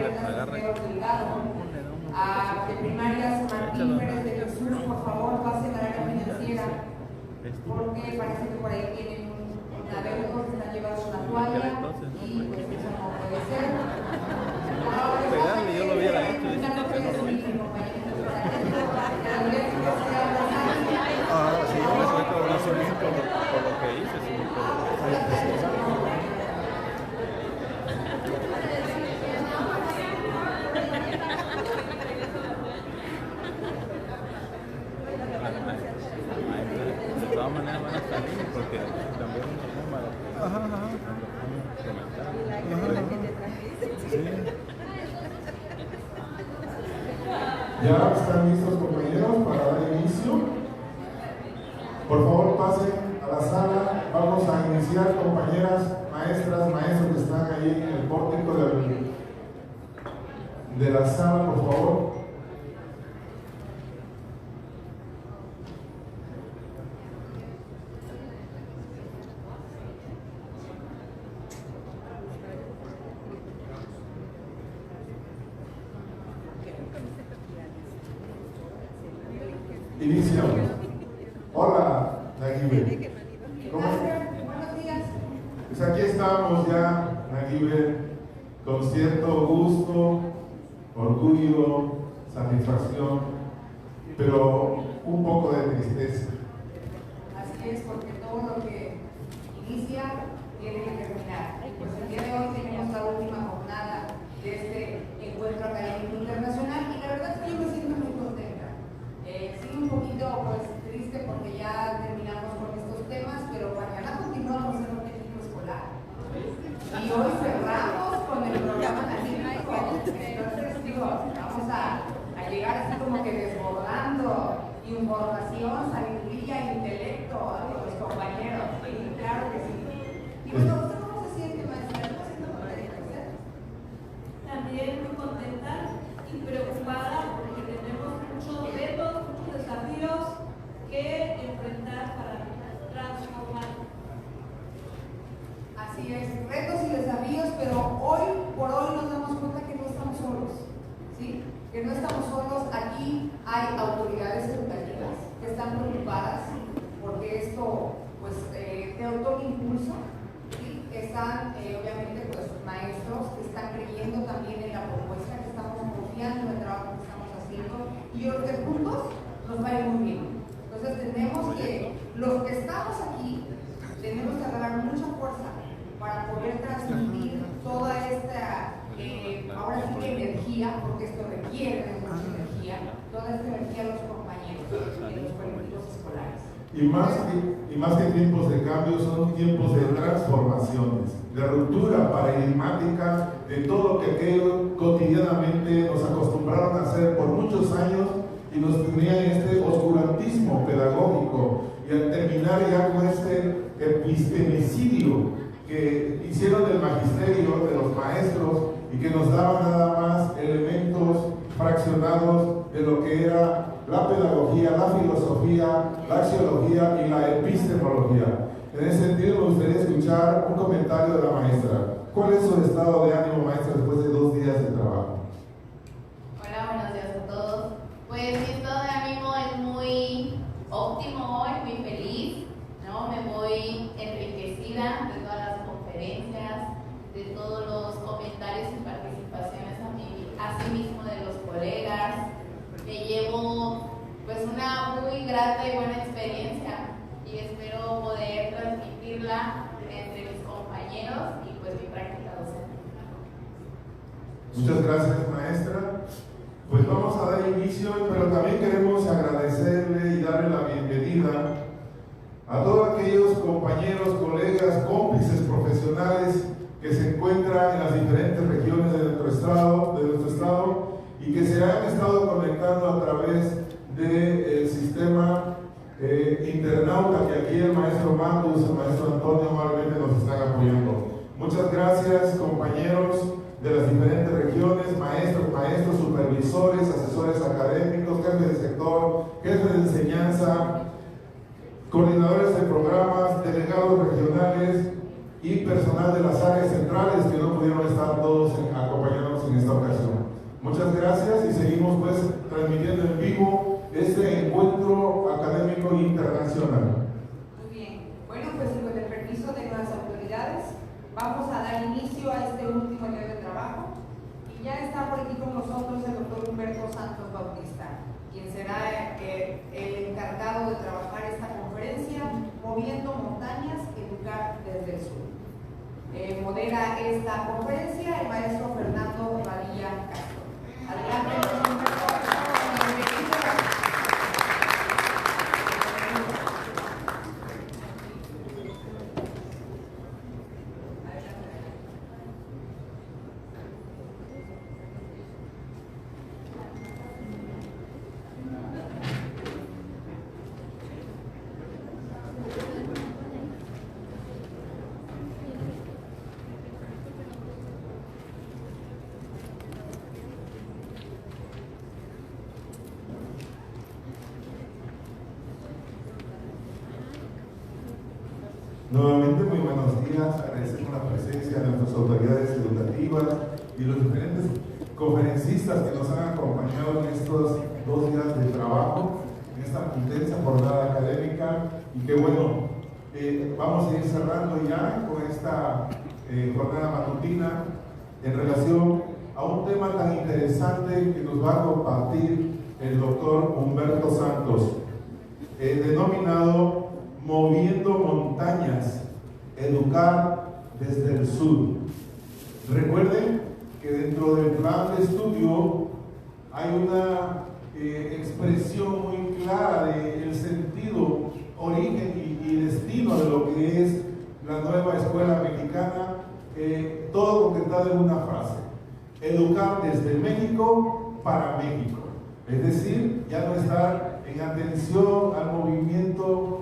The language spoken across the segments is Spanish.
Pedro Delgado. A de primarias Martín Pérez de Jesús, por favor, pasen al área financiera, porque parece que por ahí tienen un adeudo, que están llevando una toalla y pues eso no puede ser. Pegarle, yo lo hubiera hecho. Sí, yo respeto a Horacio Luis por lo que hice, sí, de todas maneras van a salir porque también ¿Ya están listos, compañeros, para dar inicio? Por favor, pasen a la sala. Vamos a iniciar, compañeras, maestras, maestros que están ahí en el pórtico de la sala, por favor. Iniciamos. Hola, Naguibel. ¿Cómo estás? Buenos días. Pues aquí estamos ya, Naguibel, con cierto gusto, orgullo, satisfacción, pero un poco de tristeza. Así es, porque todo lo que inicia tiene que terminar. Pues el día de hoy tenemos la última jornada de este encuentro académico internacional y la verdad es que yo me siento muy contenta. Sí, un poquito pues triste porque ya terminamos con estos temas, pero mañana continuamos en un técnico escolar. Y hoy cerramos con el programa académico. Entonces digo, vamos a llegar así como que desbordando información, sabiduría, intelecto a los compañeros. Sí, claro que sí. Y bueno, ¿usted cómo se siente, maestra? ¿Cómo se siente contenta? También muy contenta y preocupada porque tenemos muchos retos, muchos desafíos que enfrentar para transformar. Así es, retos y desafíos, pero hoy por hoy nos damos cuenta que no estamos solos, ¿sí? Que no estamos solos. Aquí hay autoridades educativas que están preocupadas porque esto pues te otorga impulso, ¿sí? Están obviamente pues maestros que están creyendo también en la propuesta, que estamos confiando en el trabajo que estamos haciendo y yo creo que juntos nos va a ir muy bien. Entonces tenemos que, los que estamos aquí, tenemos que agarrar mucha fuerza para poder transmitir toda esta, ahora sí que energía, porque esto requiere de mucha energía, toda esta energía a los compañeros en los colectivos escolares. Y más que tiempos de cambio, son tiempos de transformaciones, de ruptura paradigmática de todo lo que aquello cotidianamente nos acostumbraron a hacer por muchos años y nos tenía en este oscurantismo pedagógico. Y al terminar ya con este epistemicidio que hicieron del magisterio, de los maestros, y que nos daban nada más elementos fraccionados de lo que era la pedagogía, la filosofía, la axiología y la epistemología. En ese sentido, me gustaría escuchar un comentario de la maestra. ¿Cuál es su estado de ánimo, maestra, después de 2 días de trabajo? Hola, buenos días a todos. Pues mi estado de ánimo es muy óptimo hoy, muy feliz, ¿no? Me voy enriquecida de todas las conferencias, de todos los comentarios y participaciones asimismo de los colegas. Me llevo pues una muy grata y buena experiencia y espero poder transmitirla entre mis compañeros y pues mi práctica docente. Muchas gracias, maestra. Pues vamos a dar inicio, pero también queremos agradecerle y darle la bienvenida a todos aquellos compañeros, colegas, cómplices profesionales que se encuentran en las diferentes regiones de nuestro estado y que se han estado conectando a través del sistema internauta que aquí el maestro Matus, el maestro Antonio amablemente nos están apoyando. Muchas gracias, compañeros de las diferentes regiones, maestros, supervisores, asesores académicos, jefes de sector, jefes de enseñanza, coordinadores de programas, delegados regionales y personal de las áreas centrales que no pudieron estar todos acompañándonos en esta ocasión. Muchas gracias y seguimos pues transmitiendo en vivo este encuentro académico internacional. Muy bien. Bueno, pues con el permiso de las autoridades, vamos a dar inicio a este último día de trabajo. Y ya está por aquí con nosotros el doctor Humberto Santos Bautista, quien será el encargado de trabajar esta conferencia, Moviendo Montañas, Educar desde el Sur. Modera esta conferencia el maestro Fernando María Castro. Adelante, doctor Humberto. Nuevamente, muy buenos días. Agradecemos la presencia de nuestras autoridades educativas y los diferentes conferencistas que nos han acompañado en estos 2 días de trabajo, en esta intensa jornada académica. Y que bueno, vamos a ir cerrando ya con esta jornada matutina en relación a un tema tan interesante que nos va a compartir el doctor Humberto Santos, denominado Moviendo Montañas, Educar desde el Sur. Recuerden que dentro del plan de estudio hay una expresión muy clara del sentido, origen y destino de lo que es la nueva escuela mexicana, todo concretado en una frase: educar desde México para México. Es decir, ya no estar en atención al movimiento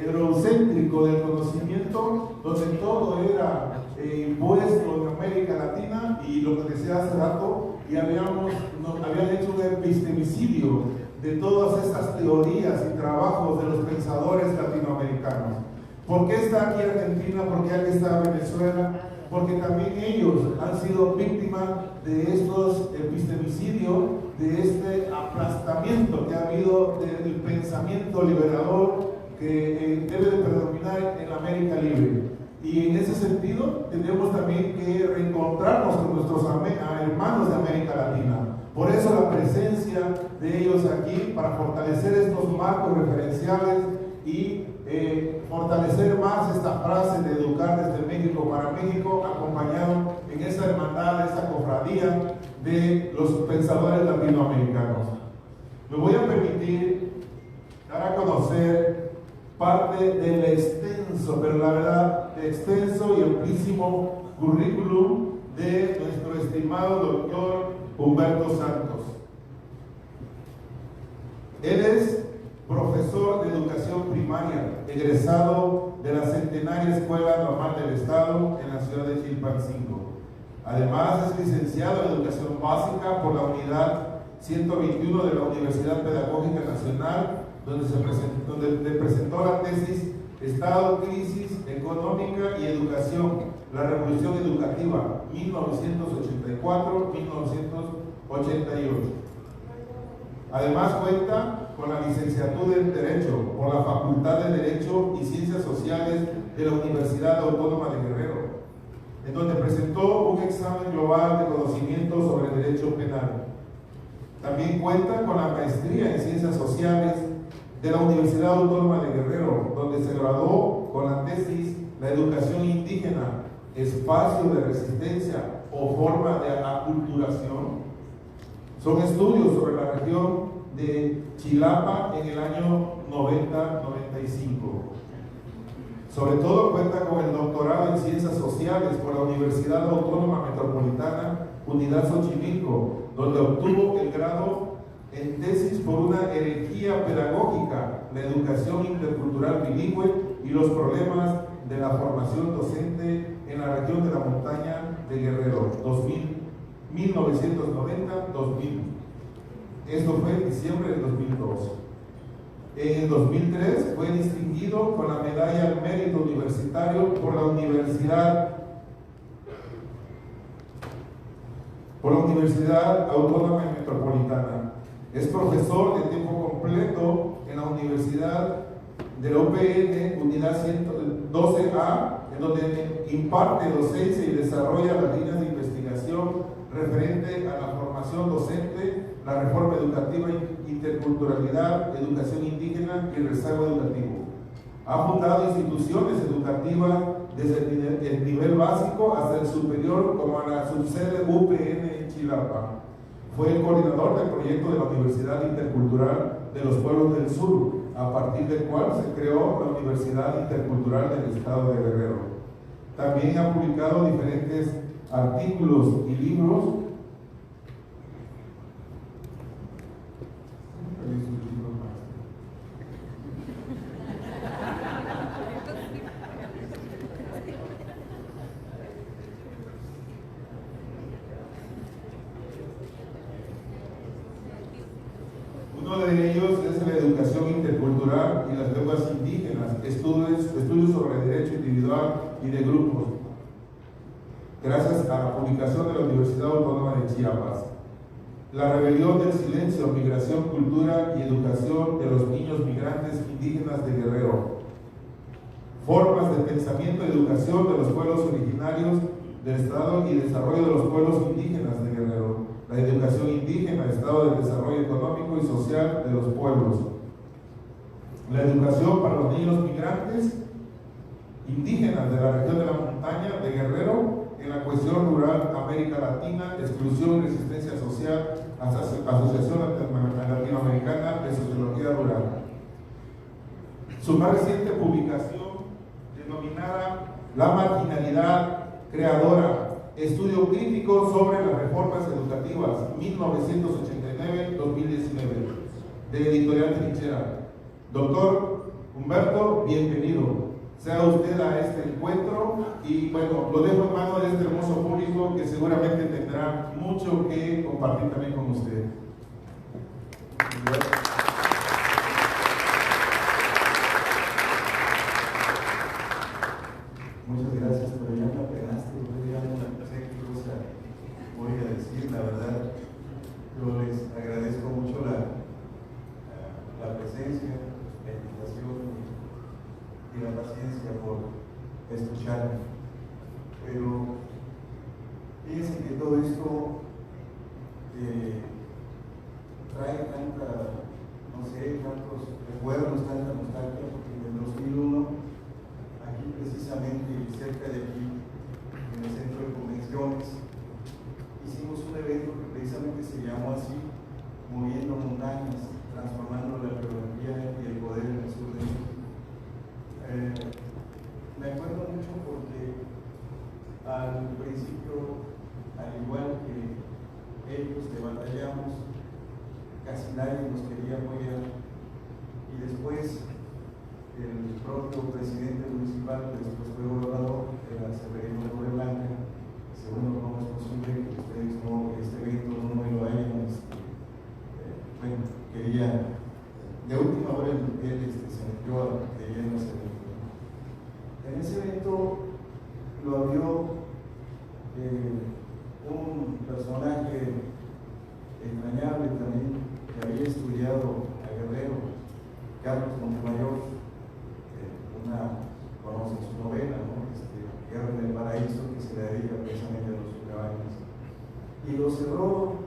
eurocéntrico del conocimiento, donde todo era impuesto en América Latina, y lo que decía hace rato, y nos habían hecho un epistemicidio de todas estas teorías y trabajos de los pensadores latinoamericanos. ¿Por qué está aquí Argentina? ¿Por qué aquí está Venezuela? Porque también ellos han sido víctimas de estos epistemicidios, de este aplastamiento que ha habido del pensamiento liberador que debe de predominar en la América Libre. Y en ese sentido tenemos también que reencontrarnos con nuestros hermanos de América Latina. Por eso la presencia de ellos aquí, para fortalecer estos marcos referenciales y fortalecer más esta frase de educar desde México para México, acompañado en esa hermandad, esta cofradía de los pensadores latinoamericanos. Me voy a permitir dar a conocer parte del extenso, pero la verdad, extenso y amplísimo currículum de nuestro estimado doctor Humberto Santos. Él es profesor de educación primaria, egresado de la Centenaria Escuela Normal del Estado en la ciudad de Chilpancingo. Además, es licenciado en educación básica por la unidad 121 de la Universidad Pedagógica Nacional, donde presentó la tesis Estado, Crisis Económica y Educación, la Revolución Educativa, 1984-1988. Además cuenta con la licenciatura en Derecho por la Facultad de Derecho y Ciencias Sociales de la Universidad Autónoma de Guerrero, en donde presentó un examen global de conocimiento sobre Derecho Penal. También cuenta con la maestría en Ciencias Sociales de la Universidad Autónoma de Guerrero, donde se graduó con la tesis La educación indígena, espacio de resistencia o forma de aculturación. Son estudios sobre la región de Chilapa en el año 90-95. Sobre todo cuenta con el doctorado en Ciencias Sociales por la Universidad Autónoma Metropolitana, Unidad Xochimilco, donde obtuvo el grado en tesis por una herejía pedagógica, la educación intercultural bilingüe y los problemas de la formación docente en la región de la montaña de Guerrero, 1990-2000. Esto fue en diciembre del 2002. En el 2003 fue distinguido con la medalla al mérito universitario por la Universidad por la Universidad Autónoma Metropolitana. Es profesor de tiempo completo en la Universidad de la UPN, Unidad 112A, en donde imparte docencia y desarrolla las líneas de investigación referente a la formación docente, la reforma educativa, interculturalidad, educación indígena y rezago educativo. Ha fundado instituciones educativas desde el nivel básico hasta el superior, como la subsede UPN en Chilapa. Fue el coordinador del proyecto de la Universidad Intercultural de los Pueblos del Sur, a partir del cual se creó la Universidad Intercultural del Estado de Guerrero. También ha publicado diferentes artículos y libros. Uno de ellos es la educación intercultural y las lenguas indígenas, estudios sobre derecho individual y de grupos, gracias a la publicación de la Universidad Autónoma de Chiapas. La rebelión del silencio, migración, cultura y educación de los niños migrantes indígenas de Guerrero. Formas de pensamiento y educación de los pueblos originarios del Estado y desarrollo de los pueblos indígenas de Guerrero. La educación indígena, estado del desarrollo económico y social de los pueblos. La educación para los niños migrantes indígenas de la región de la montaña de Guerrero en la cuestión rural, América Latina, exclusión y resistencia social, Asociación Latinoamericana de Sociología Rural. Su más reciente publicación, denominada La marginalidad creadora, estudio crítico sobre las reformas educativas 1989-2019, de Editorial Trinchera. Doctor Humberto, bienvenido. Sea usted a este encuentro y bueno, lo dejo en manos de este hermoso público que seguramente tendrá mucho que compartir también con usted. Muchas gracias, pero ya me apenaste, ya no sé qué cosa voy a decir, la verdad. Yo les agradezco mucho la presencia, la invitación y la paciencia por escucharme. Pero fíjense que todo esto trae tantos recuerdos, tanta nostalgia, porque en el 2001 aquí precisamente cerca de aquí, en el centro de convenciones, hicimos un evento que precisamente se llamó así, Moviendo Montañas, transformando la geografía y el poder en el sur de México. Me acuerdo mucho porque al principio, al igual que ellos que batallamos, casi nadie nos quería apoyar, y después el propio presidente municipal, que después fue gobernador, era Severino de Torreblanca, segundo, ¿cómo es posible que ustedes este evento no me lo hayan, bueno, quería, de última hora él se metió de lleno a ese evento. En ese evento lo abrió un personaje entrañable también, que había estudiado a Guerrero, Carlos Montemayor. Conocen su novela, ¿no? Guerra en el Paraíso, que se le dedica precisamente a los caballos. Y lo cerró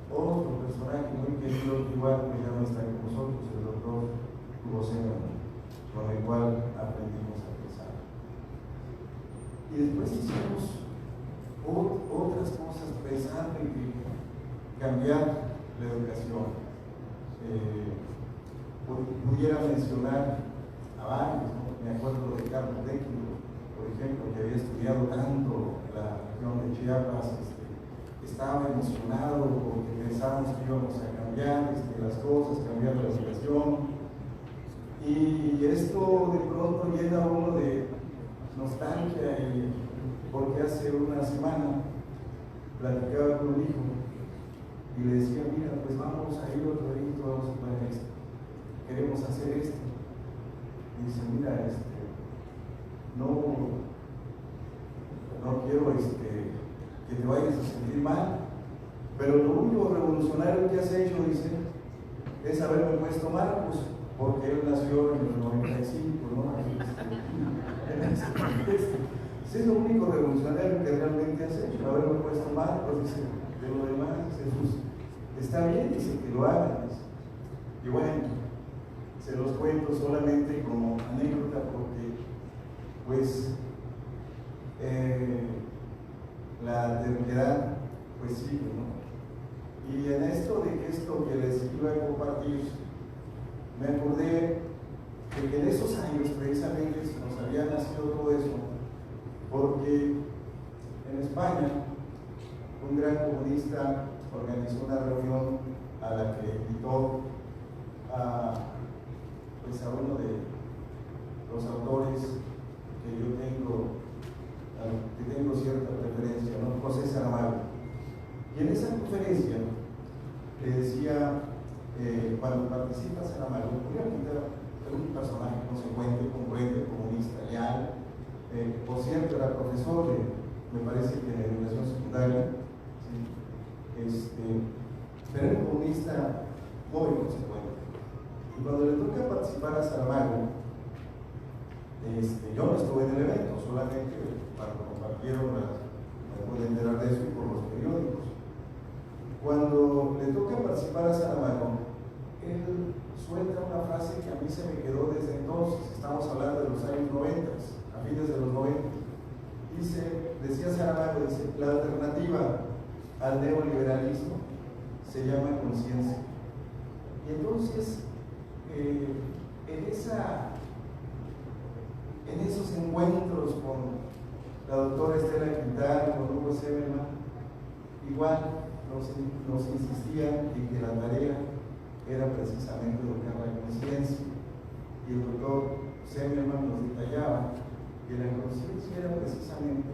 otro personaje muy querido, igual que ya no está con nosotros, el doctor Hugo Zimmerman, con el cual aprendimos a pensar. Y después hicimos otras cosas pensando en cambiar la educación. Pudiera mencionar a varios, ¿no? Me acuerdo de Carlos Décimo, por ejemplo, que había estudiado tanto la región de Chiapas, estaba emocionado porque pensábamos que íbamos a cambiar las cosas, cambiar la situación, y esto de pronto llena a uno de nostalgia, porque hace una semana platicaba con un hijo y le decía, mira, pues vamos a ir otro día, vamos a poner esto, queremos hacer esto. Y dice, mira, no quiero que te vayas a sentir mal, Pero lo único revolucionario que has hecho, dice, es haberme puesto Marcos, porque él nació en el 95, ¿no? Ese es lo único revolucionario que realmente has hecho, haberme puesto Marcos, dice. De lo demás, Jesús, está bien, dice, que lo hagan. Dice. Y bueno, se los cuento solamente como anécdota porque, pues, la terquedad, pues sigue, ¿no? Y en esto que les iba a compartir, me acordé de que en esos años precisamente se nos había nacido todo eso, porque en España un gran comunista organizó una reunión a la que invitó a uno de los autores que tengo cierta preferencia, ¿no? José Saramago. Y en esa conferencia le decía, cuando participa Saramago, era un personaje consecuente, congruente, comunista, leal. Por cierto, era profesor me parece que en educación secundaria, ¿sí? Pero era un comunista muy consecuente. Y cuando le toca participar a Saramago, yo no estuve en el evento, solamente cuando compartieron, me pude enterar de eso por los periódicos. Cuando le toca participar a Saramago, él suelta una frase que a mí se me quedó desde entonces, estamos hablando de los años 90, a fines de los 90. Decía Saramago, dice, la alternativa al neoliberalismo se llama conciencia. Y entonces, en esos encuentros con la doctora Estela Quintana, con Hugo Semelman, igual nos insistían en que la tarea era precisamente educar la conciencia. Y el doctor Semelman nos detallaba que la conciencia era precisamente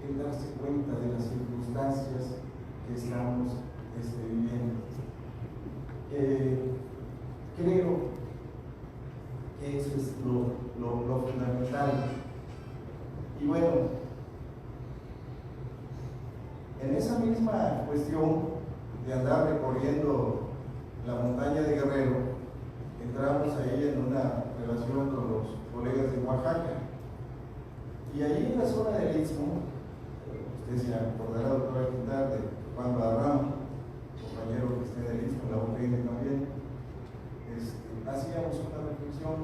el darse cuenta de las circunstancias que estamos viviendo. Creo que eso es lo fundamental. Y bueno, en esa misma cuestión de andar recorriendo la montaña de Guerrero, entramos ahí en una relación con los colegas de Oaxaca. Y ahí en la zona del Istmo, usted se acordará, doctora Quintana, de Juan Barrama, compañero que está en el Istmo, en la UPN también, hacíamos una reflexión,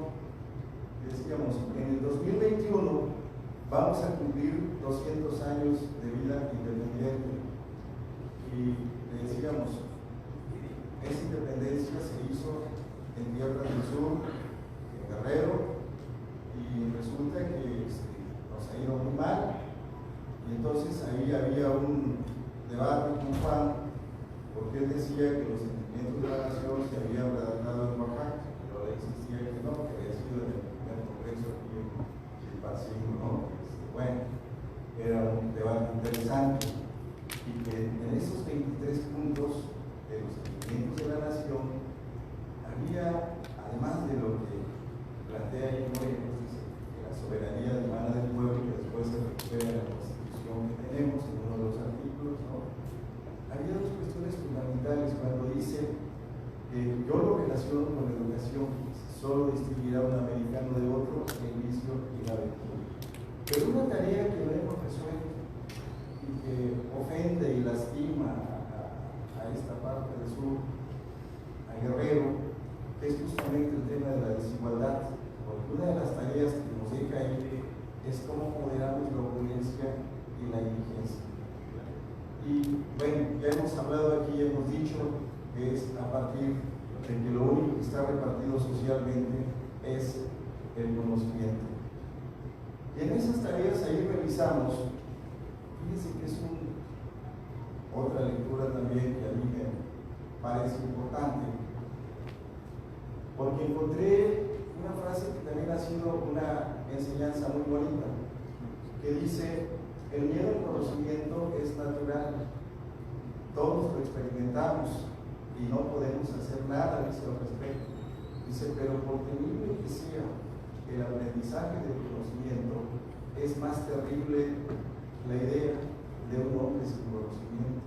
decíamos, en el 2021 vamos a cumplir 200 años de vida independiente. Y le decíamos, esa independencia se hizo en Tierra del Sur, en Guerrero, y resulta que nos ha ido muy mal. Y entonces ahí había un debate con Juan, porque él decía que los sentimientos de la nación se habían redactado en Oaxaca, pero él insistía que no, que había sido en el primer congreso aquí en Chilpancingo, ¿no? Bueno, era un debate interesante, y que en esos 23 puntos de los sentimientos de la nación había, además de lo que plantea ahí Moreno, que la soberanía emana del pueblo, que después se recupera en la Constitución que tenemos en uno de los artículos, ¿no? Había dos cuestiones fundamentales cuando dice que yo lo relaciono con la educación, solo distinguirá un americano de otro, el vicio y la virtud. Pero una tarea que no hemos resuelto y que ofende y lastima a esta parte del sur, a Guerrero, que es justamente el tema de la desigualdad, porque una de las tareas que nos deja ahí es cómo moderamos la opulencia y la indigencia. Y bueno, ya hemos hablado aquí, hemos dicho que es a partir de que lo único que está repartido socialmente es el conocimiento. Y en esas tareas ahí revisamos, fíjense que es otra lectura también que a mí me parece importante, porque encontré una frase que también ha sido una enseñanza muy bonita, que dice: el miedo al conocimiento es natural, todos lo experimentamos y no podemos hacer nada, dice, al respecto. Dice, pero por temible que sea el aprendizaje del conocimiento, es más terrible la idea de un hombre sin conocimiento.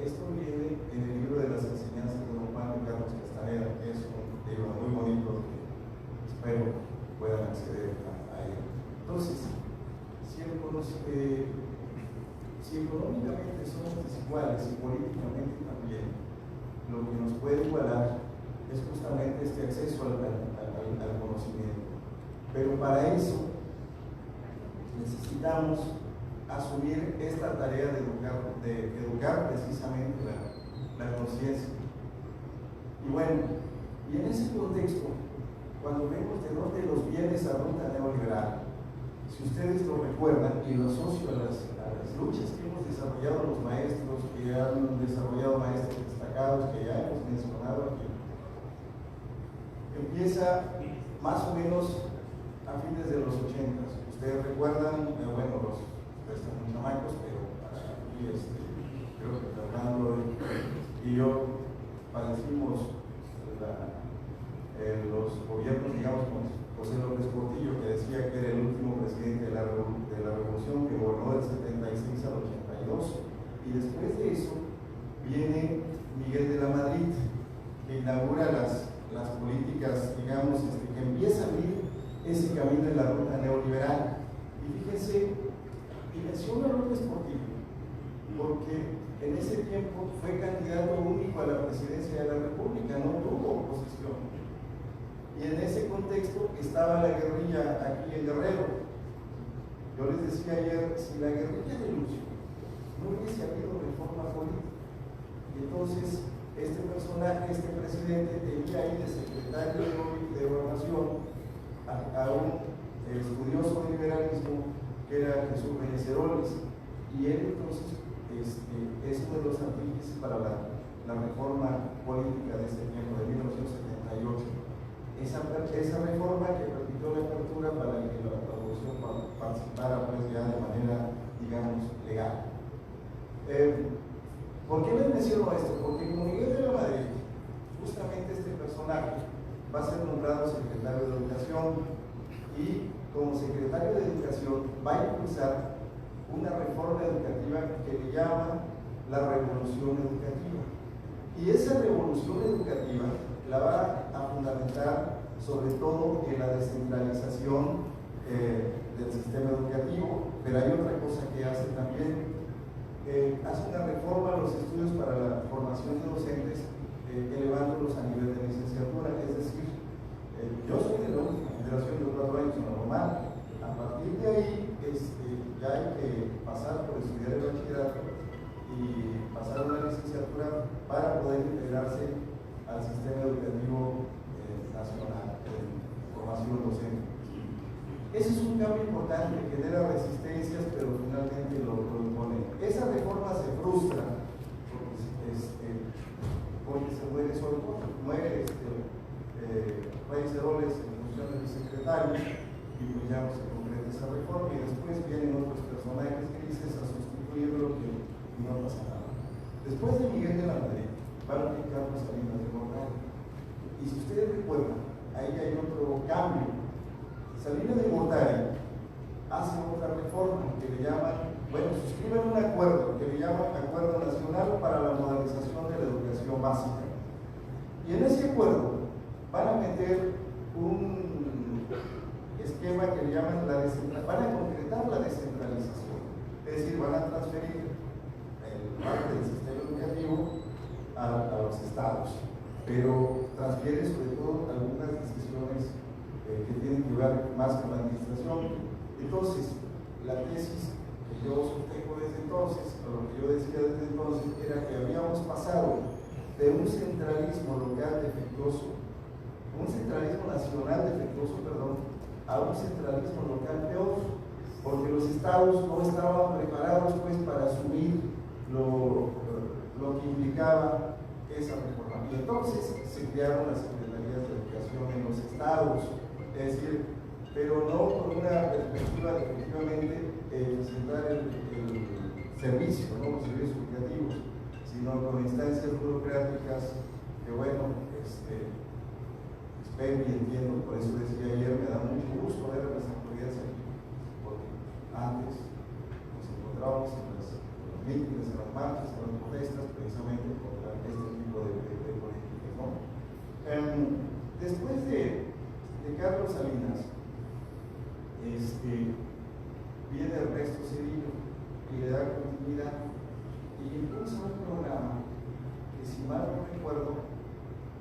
esto viene en el libro de las enseñanzas de don Juan de Carlos Castaneda, que es un libro muy bonito que espero puedan acceder a él. Entonces, si económicamente somos desiguales y políticamente también, lo que nos puede igualar es justamente este acceso al conocimiento. Pero para eso necesitamos asumir esta tarea de educar precisamente la conciencia. Y bueno, y en ese contexto, cuando vemos de dónde los viene esa ruta neoliberal, si ustedes lo recuerdan, y lo asocio a las luchas que hemos desarrollado los maestros, que han desarrollado maestros destacados, que ya hemos mencionado aquí, empieza más o menos a fines de los 80. Ustedes recuerdan, bueno, ustedes están muy chamacos, pero aquí creo que Fernando y yo padecimos los gobiernos, digamos, con José López Portillo, que decía que era el último presidente de la revolución, que gobernó del 76 al 82, y después de eso viene Miguel de la Madrid, que inaugura las políticas, digamos, que empieza a abrir ese camino en la ruta neoliberal. Y fíjense, y menciono a López Portillo, porque en ese tiempo fue candidato único a la presidencia de la República, no tuvo oposición. Y en ese contexto estaba la guerrilla aquí en Guerrero. Yo les decía ayer, si la guerrilla de Lucio no hubiese habido reforma política, y entonces este personaje, este presidente, tenía ahí de secretario de Gobernación a un estudioso de liberalismo que era Jesús Reyes Heroles, y él entonces es uno de los artífices para la reforma política de ese tiempo, de 1978. Esa reforma que permitió la apertura para que la oposición participara pues ya de manera, digamos, legal. ¿Por qué les menciono esto? Porque como Miguel de la Madrid, justamente este personaje va a ser nombrado secretario de Educación, y como secretario de Educación va a impulsar una reforma educativa que le llama la revolución educativa. Y esa revolución educativa la va a fundamentar sobre todo en la descentralización del sistema educativo, pero hay otra cosa que hace también. Hace una reforma a los estudios para la formación de docentes, elevándolos a nivel de licenciatura. Es decir, yo soy de la última generación de 4 años en la normal. A partir de ahí ya hay que pasar por estudiar el bachillerato y pasar una licenciatura para poder integrarse al sistema educativo nacional de formación docente. Ese es un cambio importante, genera resistencias, pero finalmente lo impone. Esa reforma se frustra porque se muere sobre todo, muere Reyes Heroles en función de secretario, y pues ya no se concreta esa reforma, y después vienen otros personajes grises a sustituirlo, que no pasa nada. Después de Miguel de la Madrid, van a aplicar Carlos Salinas de Gortari. Y si ustedes recuerdan, ahí hay otro cambio. Salinas de Gortari hace otra reforma que le llaman, suscriben un acuerdo que le llaman Acuerdo Nacional para la Modernización de la Educación Básica. Y en ese acuerdo van a meter un esquema que le llaman van a concretar la descentralización. Es decir, van a transferir parte del sistema educativo a los estados, pero transfiere sobre todo algunas decisiones que tienen que ver más con la administración. Entonces, la tesis que yo sostengo desde entonces, o lo que yo decía desde entonces, era que habíamos pasado de un centralismo local defectuoso, un centralismo nacional defectuoso, a un centralismo local peor, porque los estados no estaban preparados pues para asumir lo que implicaba esa reforma. Y entonces se crearon las secretarías de educación en los estados, es decir, pero no con una perspectiva de efectivamente centrar el servicio, ¿no? Los servicios educativos, sino con instancias burocráticas que, espero y entiendo. Por eso decía ayer, me da mucho gusto ver a las autoridades aquí, porque antes nos encontrábamos en las mítines, en las marchas, en las protestas, precisamente contra este tipo de políticas, ¿no? Después de Carlos Salinas, viene Ernesto Zedillo y le da continuidad y impulsa un programa que, si mal no recuerdo,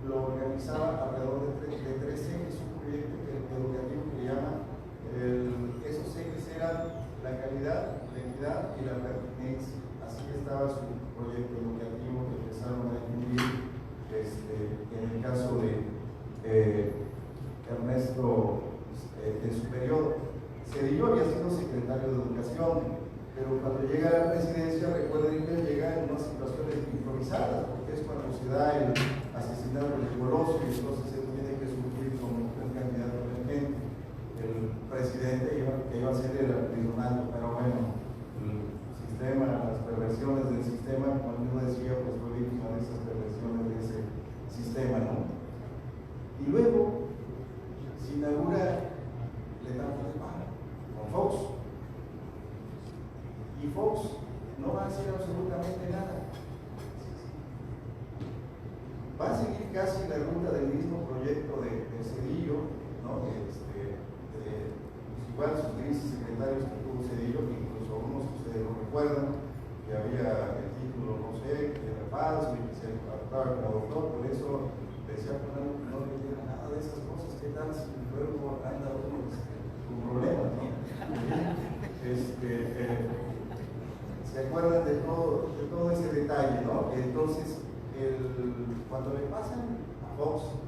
lo organizaba alrededor de 3 ejes, un proyecto educativo que le llama, esos ejes eran la calidad, la equidad y la pertinencia. Así estaba su proyecto educativo que empezaron a incluir en el caso de Ernesto de su periodo. Zedillo había sido secretario de Educación, pero cuando llega a la presidencia, recuerden que llega en unas situaciones improvisadas, porque es cuando se da el asesinato de Colosio y entonces se tiene que surgir como un candidato emergente. El presidente que iba a ser era Luis Donaldo, pero bueno, el sistema, las perversiones del sistema, como yo decía, pues fue víctima de esas perversiones de ese sistema, ¿no? Y luego se inaugura Letanto de Pan con Fox. Y Fox no va a hacer absolutamente nada. Va a seguir casi la ruta del mismo proyecto de Zedillo, ¿no? Igual sus grises secretarios que tuvo Zedillo, que incluso unos ustedes lo recuerdan, que había el título, no sé, que era falso y que se adaptaba como doctor, por eso decía que no le diera nada de esas cosas. ¿Qué tal si luego anda uno con problemas, ¿no? ¿Se acuerdan de todo ese detalle, no? Entonces, cuando le pasan a Fox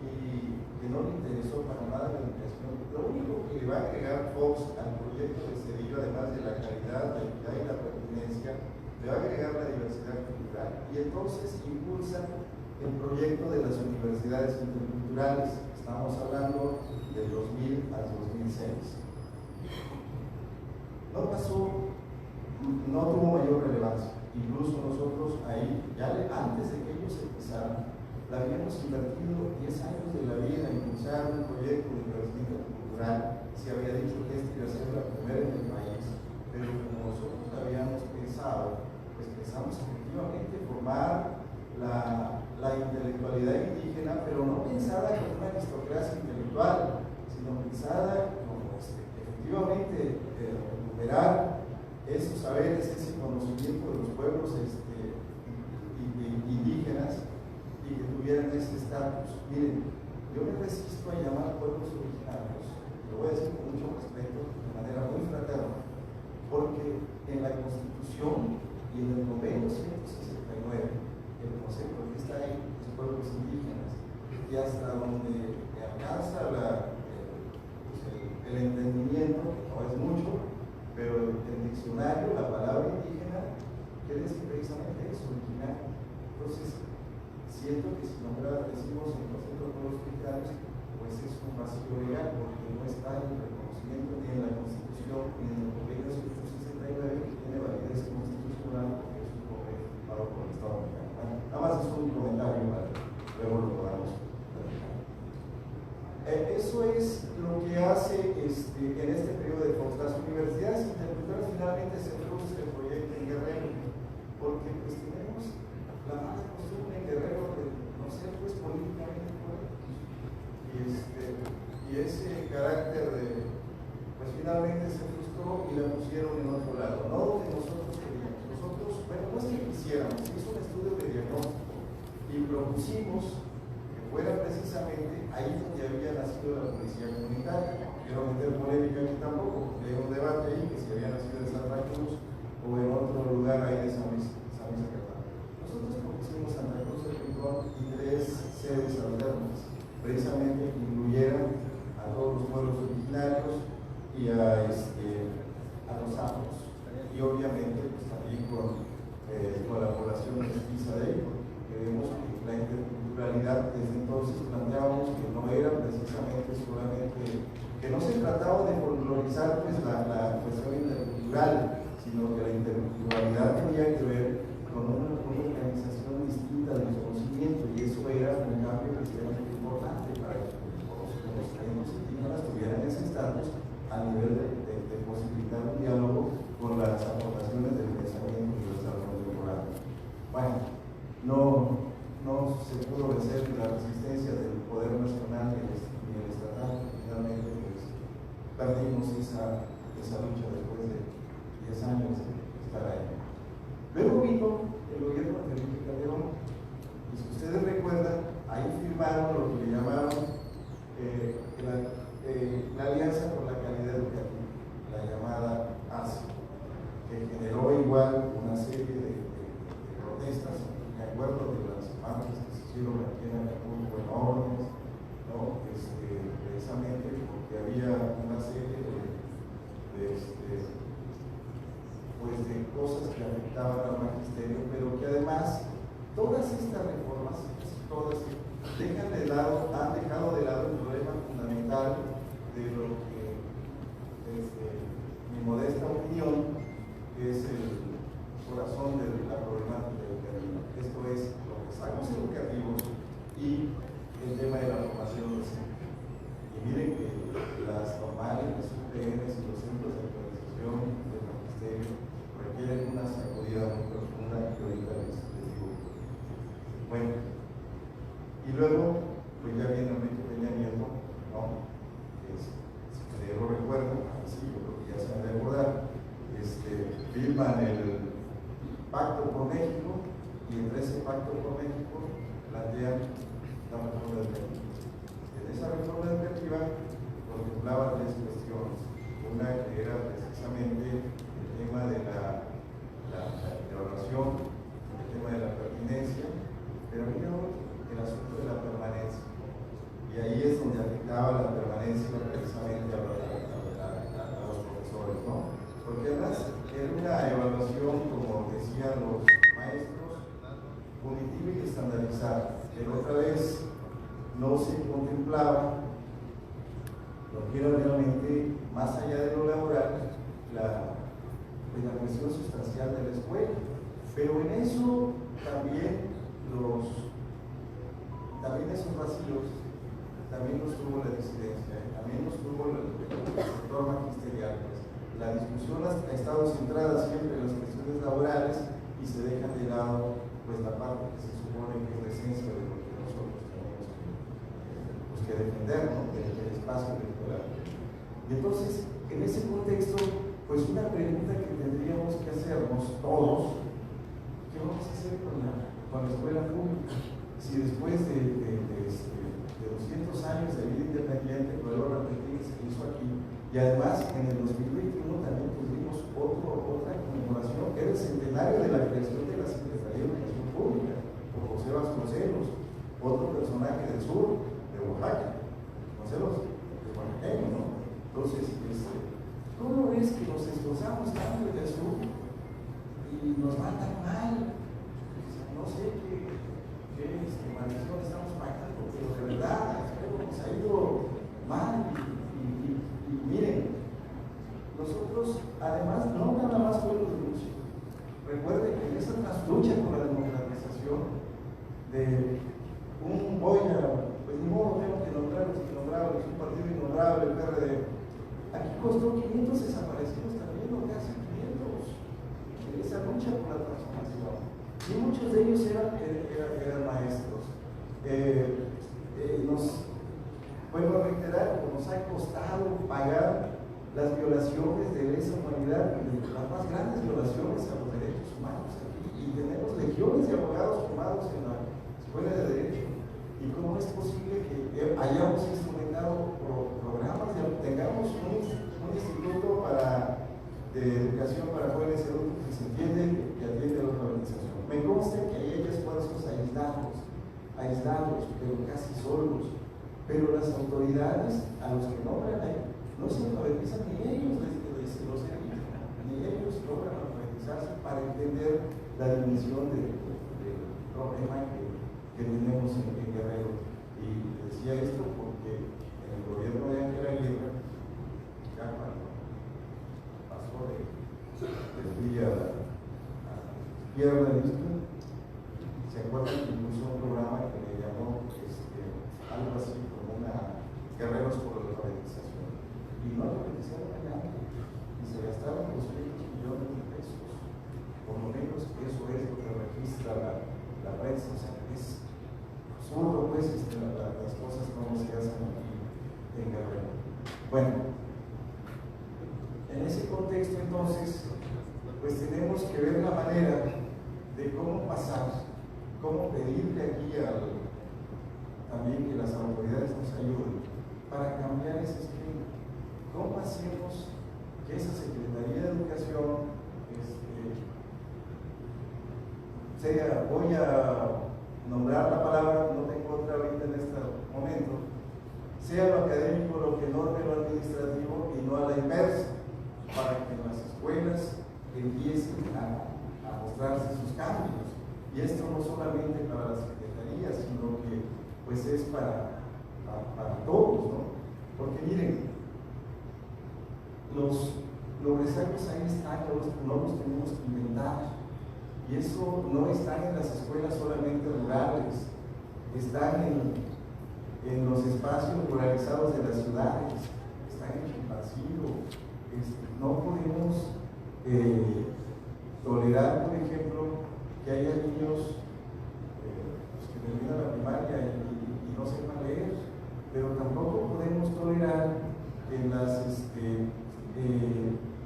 y que no le interesó para nada la educación, lo único que le va a agregar Fox al proyecto de Zedillo, además de la calidad, la equidad y la pertinencia, le va a agregar la diversidad cultural. Y entonces impulsa el proyecto de las universidades interculturales. Estamos hablando del 2000 al 2006. No pasó, no tuvo mayor relevancia. Incluso nosotros ahí, antes de que ellos empezaran, le habíamos invertido 10 años de la vida en impulsar un proyecto de diversidad cultural. Se había dicho que iba a ser la primera en el país, pero como nosotros habíamos pensado, pues pensamos efectivamente formar la intelectualidad indígena, pero no pensada como una aristocracia intelectual, sino pensada como efectivamente recuperar esos saberes, ese conocimiento de los pueblos indígenas y que tuvieran ese estatus. Miren, yo me resisto a llamar pueblos originarios, lo voy a decir con mucho respeto, de manera muy fraterna, porque en la Constitución y en el convenio 169, el concepto que está ahí es pueblos indígenas, y hasta donde alcanza el entendimiento, que no es mucho, pero el diccionario, la palabra indígena, quiere decir precisamente eso, originario. Entonces, siento que si decimos en el concepto de pueblos originarios, pues es un vacío legal, porque no está en el reconocimiento ni en la Constitución ni en el convenio 169, que tiene validez constitucional, porque es un convenio firmado por el Estado mexicano. Nada más es un comentario para luego lo podamos platicar. Eso es lo que hace en este periodo de Fox. Las universidades interculturales finalmente se produce el proyecto en Guerrero, porque pues tenemos la mala costumbre en Guerrero de no ser pues políticamente correctos. Y ese carácter pues finalmente se frustró y la pusieron en otro lado, no donde nosotros queríamos. Nosotros, bueno, no es que quisiéramos, hizo un estudio de diagnóstico y propusimos que fuera precisamente ahí donde había nacido la policía comunitaria. No quiero meter polémica aquí tampoco, porque hay un debate ahí que si había nacido en Santa Cruz o en otro lugar ahí de San Luis Zacatecas. Nosotros propusimos Santa Cruz de Rincón y 3 sedes alternas, precisamente que incluyeran a todos los pueblos originarios y a los afros, y obviamente pues también con la población mestiza de ellos. Creemos que la interculturalidad desde entonces planteábamos que no era precisamente solamente, que no se trataba de folclorizar pues la cuestión intercultural, sino que la interculturalidad resistencia del poder nacional y el estatal. Finalmente pues, perdimos esa lucha después de 10 años de estar ahí. Luego vino el gobierno de Felipe Calderón, y si ustedes recuerdan, ahí firmaron lo que le llamaron la Alianza por la Calidad Educativa, la llamada ASE, que generó igual una serie de protestas, me acuerdo de las marchas que se hicieron aquí en Acapulco enormes, ¿no? Precisamente porque había una serie de cosas que afectaban al magisterio, pero que además todas estas reformas, todas, han dejado de lado el problema fundamental de lo que, desde mi modesta opinión, es el corazón de la problemática educativa. Esto es los rezagos educativos y el tema de la formación docente. Y miren que las normales, las UPNs y los centros de actualización del magisterio requieren una sacudida muy profunda que ahorita les digo. Bueno, y luego, pues ya viene Enrique Peña Nieto, ¿no? Si lo recuerdo, así yo creo que ya se han de acordar, firman el Pacto por México, y entre ese Pacto por México plantean la reforma educativa. En esa reforma educativa contemplaba 3 cuestiones. Una que era precisamente el tema de la evaluación, el tema de la pertinencia, pero había el asunto de la permanencia. Y ahí es donde afectaba la permanencia precisamente a los profesores, ¿no? Porque además era una evaluación, como decían los maestros, punitiva y estandarizada, pero otra vez no se contemplaba lo que era realmente, más allá de lo laboral, la cuestión sustancial de la escuela. Pero en eso también esos vacíos, también los tuvo la disidencia, también los tuvo el sector magisterial. La discusión ha estado centrada siempre en las cuestiones laborales y se deja de lado pues la parte que se supone que es la esencia de lo que nosotros tenemos que defender, ¿no? del espacio electoral. Y entonces, en ese contexto, pues una pregunta que tendríamos que hacernos todos: ¿qué vamos a hacer con la escuela pública? Si después de 200 años de vida independiente, vuelvo a repetir, se hizo aquí, y además en el 2021 también tuvimos otra conmemoración, que era el centenario de la creación de la Secretaría de Educación Pública, por José Vasconcelos, otro personaje del sur, de Oaxaca, Vasconcelos, de oaxaqueño, ¿no? Entonces, ¿cómo es que nos esforzamos tanto en el sur y nos va tan mal? No sé qué maldición estamos pagando, pero de verdad, nos ha ido mal. Y miren, nosotros, además, no nada más fue los luchos. Recuerden que en esa lucha por la democratización de un pues ni modo, tengo que nombrarlos, es un partido innombrable, el PRD. Aquí costó 500 desaparecidos también, o casi 500, en esa lucha por la transformación. Y muchos de ellos eran maestros. Vuelvo a reiterar, nos ha costado pagar las violaciones de lesa humanidad, las más grandes violaciones a los derechos humanos aquí, y tenemos legiones de abogados formados en la Escuela de Derecho. ¿Y cómo es posible que hayamos instrumentado programas, tengamos un instituto de educación para jóvenes y adultos que se entiende que atiende a la organización? Me consta que hay esfuerzos aislados, pero casi solos. Pero las autoridades a los que nombran ahí no se alfabetizan, ni ellos ni ellos logran alfabetizarse para entender la dimensión del problema que tenemos en Guerrero. Y decía esto porque en el gobierno de Ángel Aguirre, ya cuando pasó de Villa a izquierda, se acuerdan que puso un programa que le llamó algo así como Guerreros por la Alfabetización, y no alfabetizaron a nadie, y se gastaron 200 millones de pesos, por lo menos eso es lo que registra la prensa. O sea, es absurdo pues ver la manera de cómo pasar, cómo pedirle aquí también que las autoridades nos ayuden para cambiar ese esquema. ¿Cómo hacemos que esa Secretaría de Educación voy a nombrar la palabra, no tengo otra ahorita en este momento, sea lo académico lo que norme lo administrativo y no a la inversa, para que en las escuelas empiecen a mostrarse sus cambios? Y esto no solamente para las secretarías, sino que pues es para todos, ¿no? Porque miren, los rezagos ahí están, no los tenemos que inventar. Y eso no está en las escuelas solamente rurales, están en los espacios ruralizados de las ciudades, están en Chilpancingo. No podemos tolerar, por ejemplo, que haya niños que terminan la primaria y no sepan leer, pero tampoco podemos tolerar que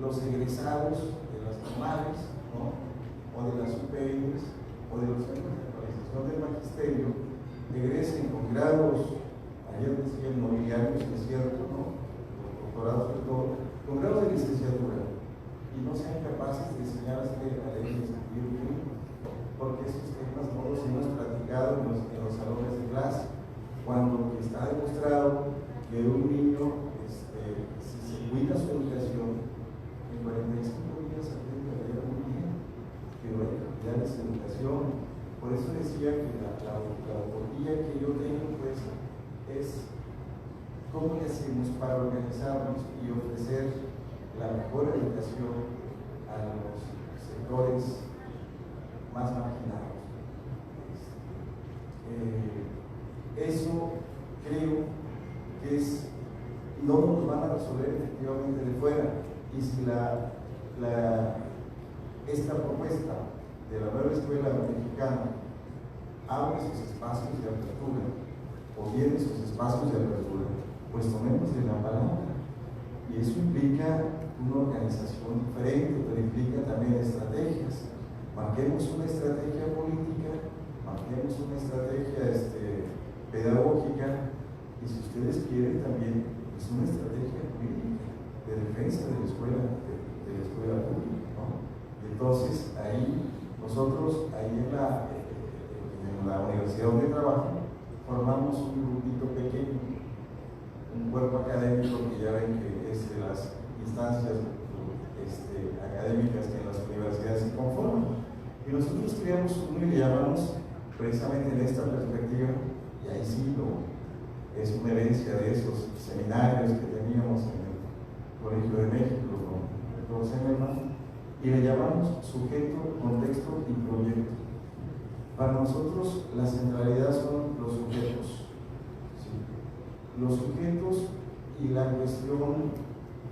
los egresados de las normales, ¿no?, o de las UPNs, o de los centros de actualización del magisterio, egresen con grados, ayer decían nobiliarios, es cierto, ¿no?, los doctorados y todo, con grado de licenciatura, y no sean capaces de enseñarse a leer y escribir bien, porque esos temas no los hemos platicado en los salones de clase, cuando está demostrado que un niño, si se cuida su educación, en 45 días aprende a leer muy bien, pero hay que cuidar esa educación. Por eso decía que la utopía que yo tengo pues es cómo le hacemos para organizarnos y ofrecer la mejor educación a los sectores más marginados. Eso creo que no nos van a resolver efectivamente de fuera, y si esta propuesta de la nueva escuela mexicana abre sus espacios de apertura o tiene sus espacios de apertura, pues tomemos de la palabra, y eso implica una organización diferente, pero implica también estrategias. Marquemos una estrategia política, marquemos una estrategia pedagógica, y si ustedes quieren también pues una estrategia jurídica de defensa de la escuela pública, ¿no? Y entonces ahí nosotros, en la universidad donde trabajo, formamos un grupito pequeño, un cuerpo académico que ya ven que es de las instancias académicas que en las universidades se conforman, y nosotros creamos uno y le llamamos precisamente en esta perspectiva, y ahí sí es una herencia de esos seminarios que teníamos en el Colegio de México con el doctor Zimmerman, y le llamamos sujeto, contexto y proyecto. Para nosotros la centralidad son los sujetos, ¿sí? Los sujetos y la cuestión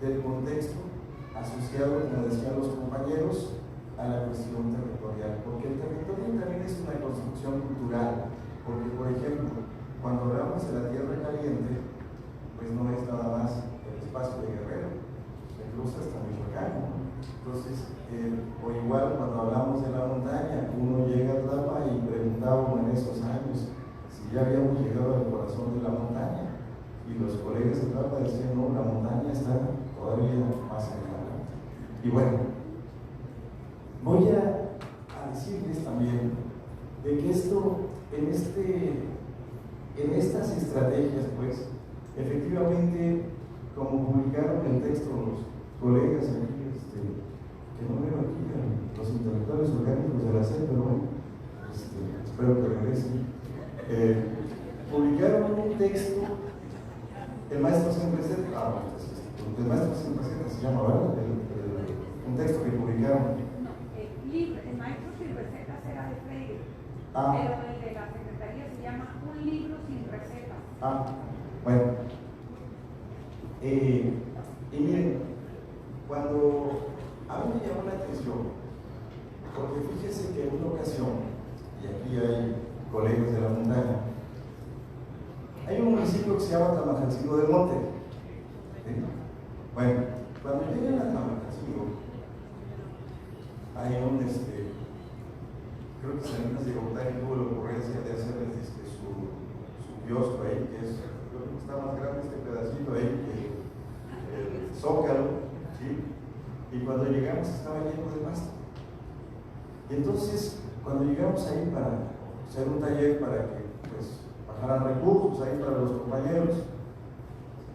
del contexto asociado, como decían los compañeros, a la cuestión territorial, porque el territorio también es una construcción cultural, porque por ejemplo, cuando hablamos de la tierra caliente, pues no es nada más el espacio de Guerrero, se cruza hasta Michoacán, ¿no? Entonces, o igual cuando hablamos de la montaña, uno llega a Tlapa y preguntábamos en esos años si ya habíamos llegado al corazón de la montaña, y los colegas de Tlapa decían, no, la montaña está todavía más allá. Y bueno, voy a decirles también de que esto, en estas estrategias, pues, efectivamente, como publicaron el texto los colegas aquí, que no veo aquí, los intelectuales orgánicos de la SED, pero bueno, espero que regresen, publicaron un texto, el maestro siempre el maestro siempre se llama, ¿verdad? Un texto que publicaron. El maestro sin recetas era de Freire, pero el de la Secretaría se llama Un libro sin recetas. Bueno. Y miren, cuando a mí me llamó la atención, porque fíjense que en una ocasión, y aquí hay colegas de la montaña, hay un municipio que se llama Tamajalcingo del Monte. ¿Sí? Bueno, cuando llegan a Tamajalcingo, hay un, creo que Salinas de Gortari tuvo la ocurrencia de hacerles su kiosco ahí, que es, creo que está más grande este pedacito ahí que el Zócalo, ¿sí? Y cuando llegamos estaba lleno de pasto. Y entonces, cuando llegamos ahí para hacer un taller para que pues bajaran recursos ahí para los compañeros,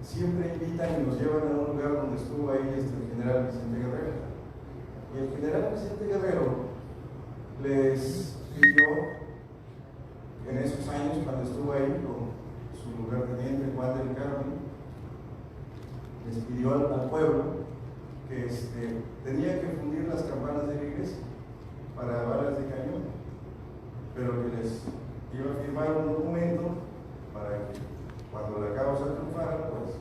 siempre invitan y nos llevan a un lugar donde estuvo ahí el general Vicente Guerrero. Y el general Vicente Guerrero les pidió, en esos años cuando estuvo ahí con su lugarteniente Juan del Carmen, les pidió al pueblo que tenía que fundir las campanas de la iglesia para balas de cañón, pero que les iba a firmar un documento para que cuando la causa triunfara, pues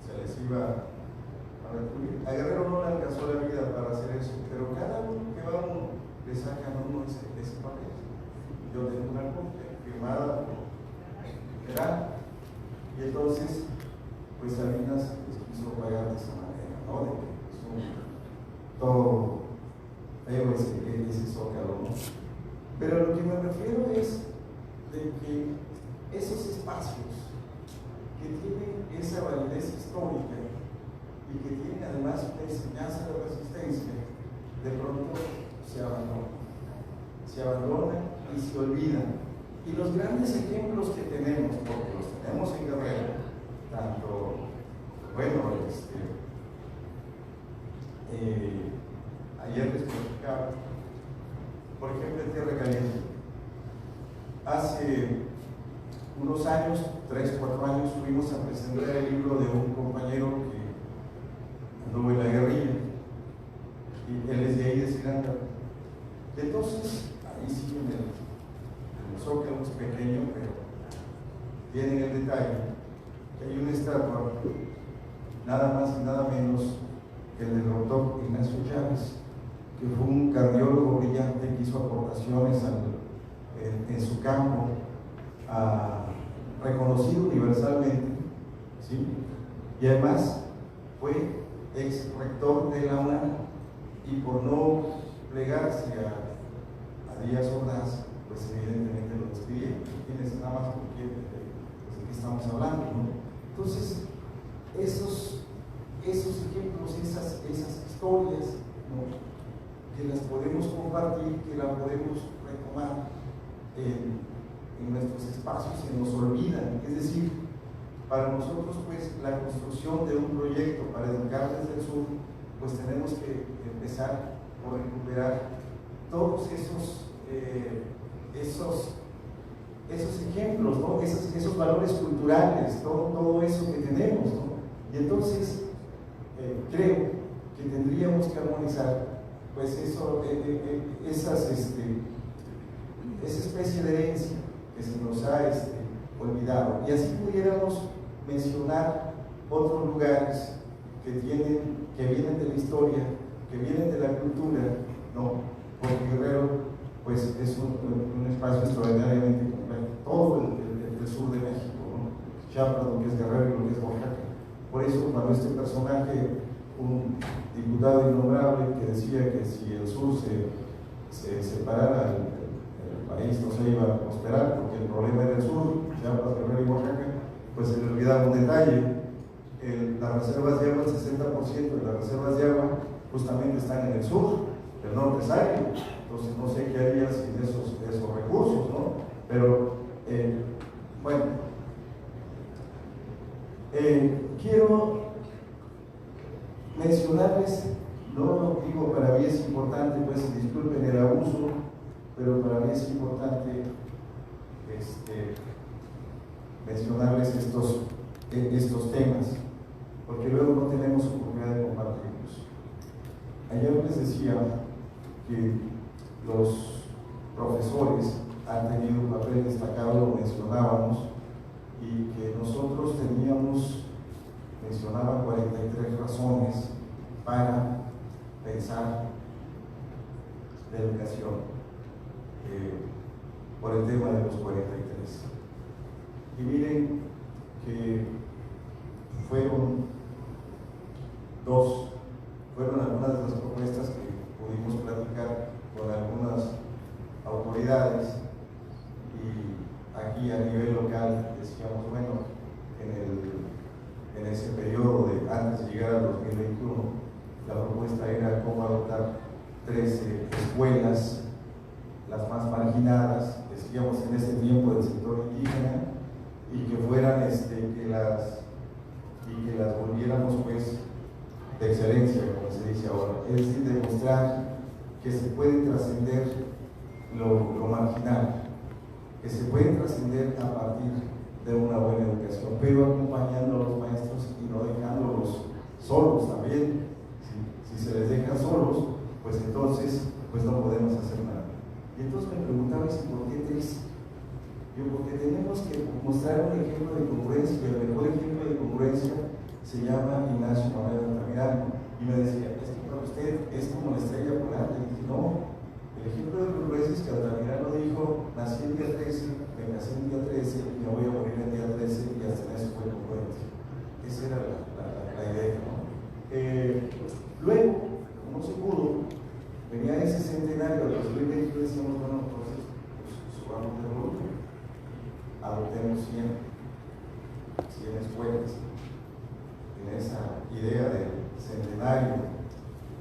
se les iba a retribuir. A Guerrero no le alcanzó la vida para hacer eso, pero cada uno que va uno le sacan a uno ese papel. Yo tengo una copia firmada por el general, y entonces pues Salinas les quiso pagar de esa manera, ¿no? De que todo feo ese Zócalo, ¿no? Pero a lo que me refiero es de que esos espacios que tienen esa validez histórica y que tienen además una enseñanza de resistencia, de pronto se abandonan y se olvidan. Y los grandes ejemplos que tenemos, porque los tenemos en Guerrero, tanto, bueno, ayer les platicaba, por ejemplo, en Tierra Caliente. Hace unos años, 3 o 4 años, fuimos a presentar el libro de un compañero que anduvo en la guerrilla, y él es de ahí de Cirándaro. Entonces, ahí sí en el Zócalo es pequeño, pero tienen el detalle que hay una estatua, nada más y nada menos que el del doctor Ignacio Chávez, que fue un cardiólogo brillante que hizo aportaciones en su campo, reconocido universalmente, ¿sí? Y además fue ex rector de la UNAM, y por no plegarse a Díaz Ordaz, pues evidentemente lo despidieron. Tienes nada más porque pues, de qué estamos hablando, ¿no? Entonces, esos ejemplos, esas historias, ¿no?, que las podemos compartir, que las podemos retomar en nuestros espacios, se nos olvidan. Es decir, para nosotros, pues, la construcción de un proyecto para educar desde el sur, pues tenemos que empezar por recuperar todos esos ejemplos, ¿no?, esos valores culturales, todo eso que tenemos, ¿no? Y entonces creo que tendríamos que armonizar pues esa especie de herencia que se nos ha olvidado, y así pudiéramos mencionar otros lugares que vienen de la historia, que vienen de la cultura, ¿no? Porque Guerrero pues es un espacio extraordinariamente complejo, todo el sur de México, ¿no? Chiapas, lo que es Guerrero y lo que es Oaxaca. Por eso cuando este personaje, un diputado innombrable, que decía que si el sur se separara, el país no se iba a prosperar porque el problema era el sur, Chiapas, Guerrero y Oaxaca, pues se le olvidaba un detalle: las reservas de agua, el 60% de las reservas de agua justamente están en el sur, el norte es árido. Entonces no sé qué haría sin esos recursos, ¿no? Pero bueno, quiero mencionarles, no digo, para mí es importante, pues disculpen el abuso, pero para mí es importante mencionarles estos temas, porque luego no tenemos oportunidad de compartirlos. Ayer les decía que los profesores han tenido un papel destacado, lo mencionábamos, y que nosotros mencionaba 43 razones para pensar la educación por el tema de los 43. Y miren que fueron algunas de las propuestas que pudimos platicar platicar con algunas autoridades y aquí a nivel local decíamos, bueno, en ese periodo de antes de llegar al 2021, la propuesta era cómo adoptar 13 escuelas, las más marginadas, decíamos en ese tiempo del sector indígena, y que fueran, que las volviéramos pues de excelencia, como se dice ahora, es decir, demostrar que se puede trascender lo marginal, que se puede trascender a partir de una buena educación, pero acompañando a los maestros y no dejándolos solos también. Si se les deja solos, pues entonces pues no podemos hacer nada. Y entonces me preguntaba, ¿por qué triste? Yo, porque tenemos que mostrar un ejemplo de congruencia, y el mejor ejemplo de congruencia se llama Ignacio Manuel Altamirano, y me decía, es que para usted es como la estrella polar. Y dije, no, el ejemplo de congruencia es que Altamirano dijo, nací el día 13, me casé el día 13 y me voy a morir el día 13, y hasta en eso fue congruente. Esa era la idea, ¿no? Luego, como se pudo, venía ese centenario de 2020 y decíamos, bueno, entonces pues, subamos de volumen, adoptemos 100 escuelas en esa idea del centenario,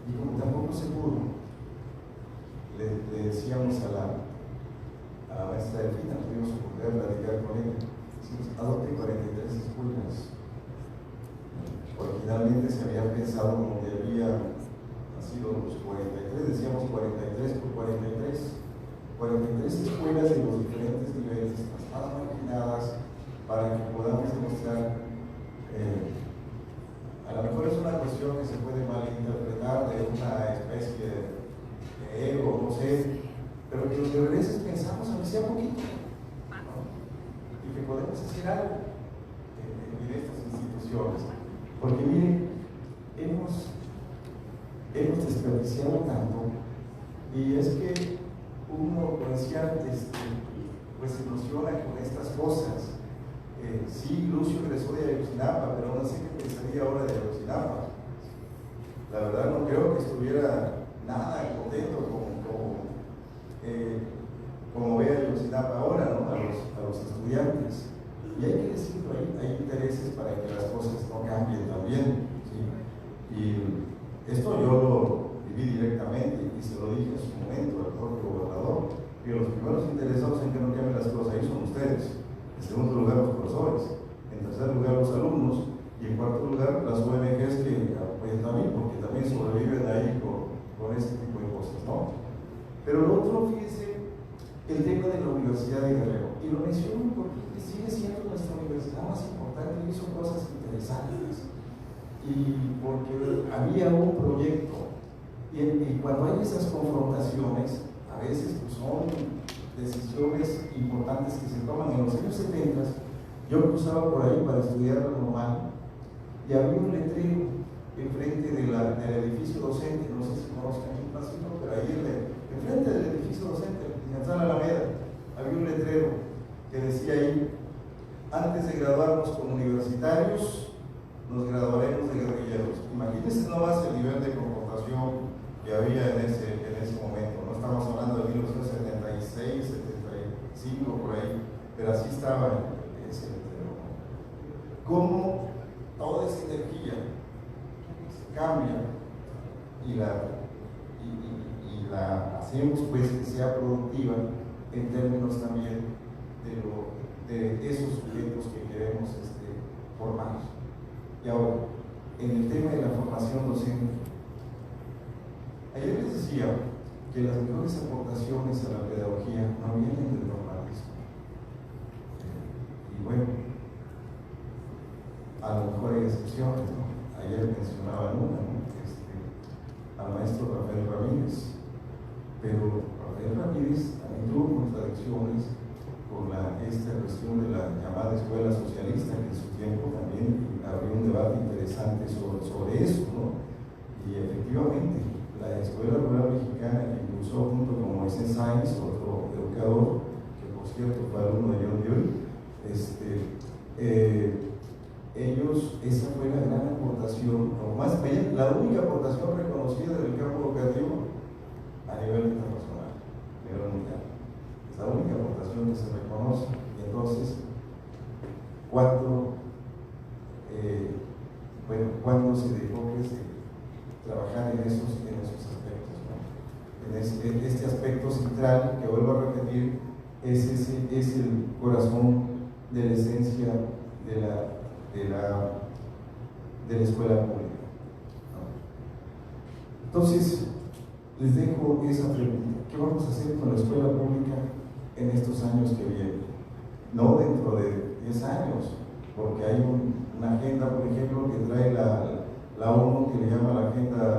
y como tampoco se pudo, le decíamos a la maestra Delfina, tuvimos que poder platicar con ella, decimos, adopte 43 escuelas. Originalmente se había pensado como que había nacido los 43, decíamos 43 por 43 escuelas de los diferentes niveles, las más marginadas, para que podamos demostrar, a lo mejor es una cuestión que se puede malinterpretar de una especie de ego, no sé, pero que los deberes pensamos aunque sea poquito, ¿no? Y que podemos hacer algo en estas instituciones, porque miren, hemos desperdiciado tanto, y es que uno, como decía antes, pues se emociona con estas cosas. Sí, Lucio egresó de Ayotzinapa, pero no sé qué pensaría ahora de Ayotzinapa. La verdad no creo que estuviera nada contento como ve Ayotzinapa ahora, ¿no? a los estudiantes. Y hay que decirlo, hay intereses para que las cosas no cambien también, ¿sí? Y esto yo lo viví directamente y se lo dije en su momento al propio gobernador, que los primeros interesados en que no cambien las cosas ahí son ustedes. En segundo lugar, los profesores. En tercer lugar, los alumnos. Y en cuarto lugar, las ONGs que apoyan también, porque también sobreviven ahí con este tipo de cosas, ¿no? Pero lo otro, fíjense, el tema de la Universidad de Guerrero. Y lo menciono porque sigue siendo nuestra universidad más importante y hizo cosas interesantes. Y porque había un proyecto. Y cuando hay esas confrontaciones, a veces pues, son decisiones importantes que se toman. En los años 70, yo cruzaba por ahí para estudiar lo normal y había un letrero enfrente del edificio docente, no sé si conozcan el pasito, pero ahí enfrente del edificio docente, en Sala Alameda, había un letrero que decía ahí, antes de graduarnos como universitarios, nos graduaremos de guerrilleros. Imagínense nomás el nivel de confrontación que había en ese momento. No estamos hablando de 1976, 75, por ahí, pero así estaba ese letrero. Cómo toda esa energía se cambia y la hacemos pues que sea productiva en términos también de esos sujetos que queremos formar. Y ahora, en el tema de la formación docente, ayer les decía que las mejores aportaciones a la pedagogía no vienen del normalismo. Y bueno, a lo mejor hay excepciones, ¿no? Ayer mencionaban una, ¿no? Al maestro Rafael Ramírez, pero Rafael Ramírez también tuvo contradicciones con esta cuestión de la llamada escuela socialista, que en su tiempo también abrió un debate interesante sobre eso, ¿no? Y efectivamente, la Escuela Rural Mexicana, que impulsó junto con Moisés Sáenz, otro educador, que por cierto fue alumno de John Dewey, esa fue la gran aportación, o más bien, la única aportación reconocida del campo educativo a nivel internacional, a nivel mundial. Es la única aportación que se reconoce. Y entonces, ¿cuándo se dejó que se trabajar en esos aspectos, ¿no? Este aspecto central, que vuelvo a repetir, es el corazón de la esencia de la escuela pública, ¿no? Entonces, les dejo esa pregunta: ¿qué vamos a hacer con la escuela pública en estos años que vienen? No dentro de 10 años, porque hay una agenda, por ejemplo, que trae la ONU, que le llama la Agenda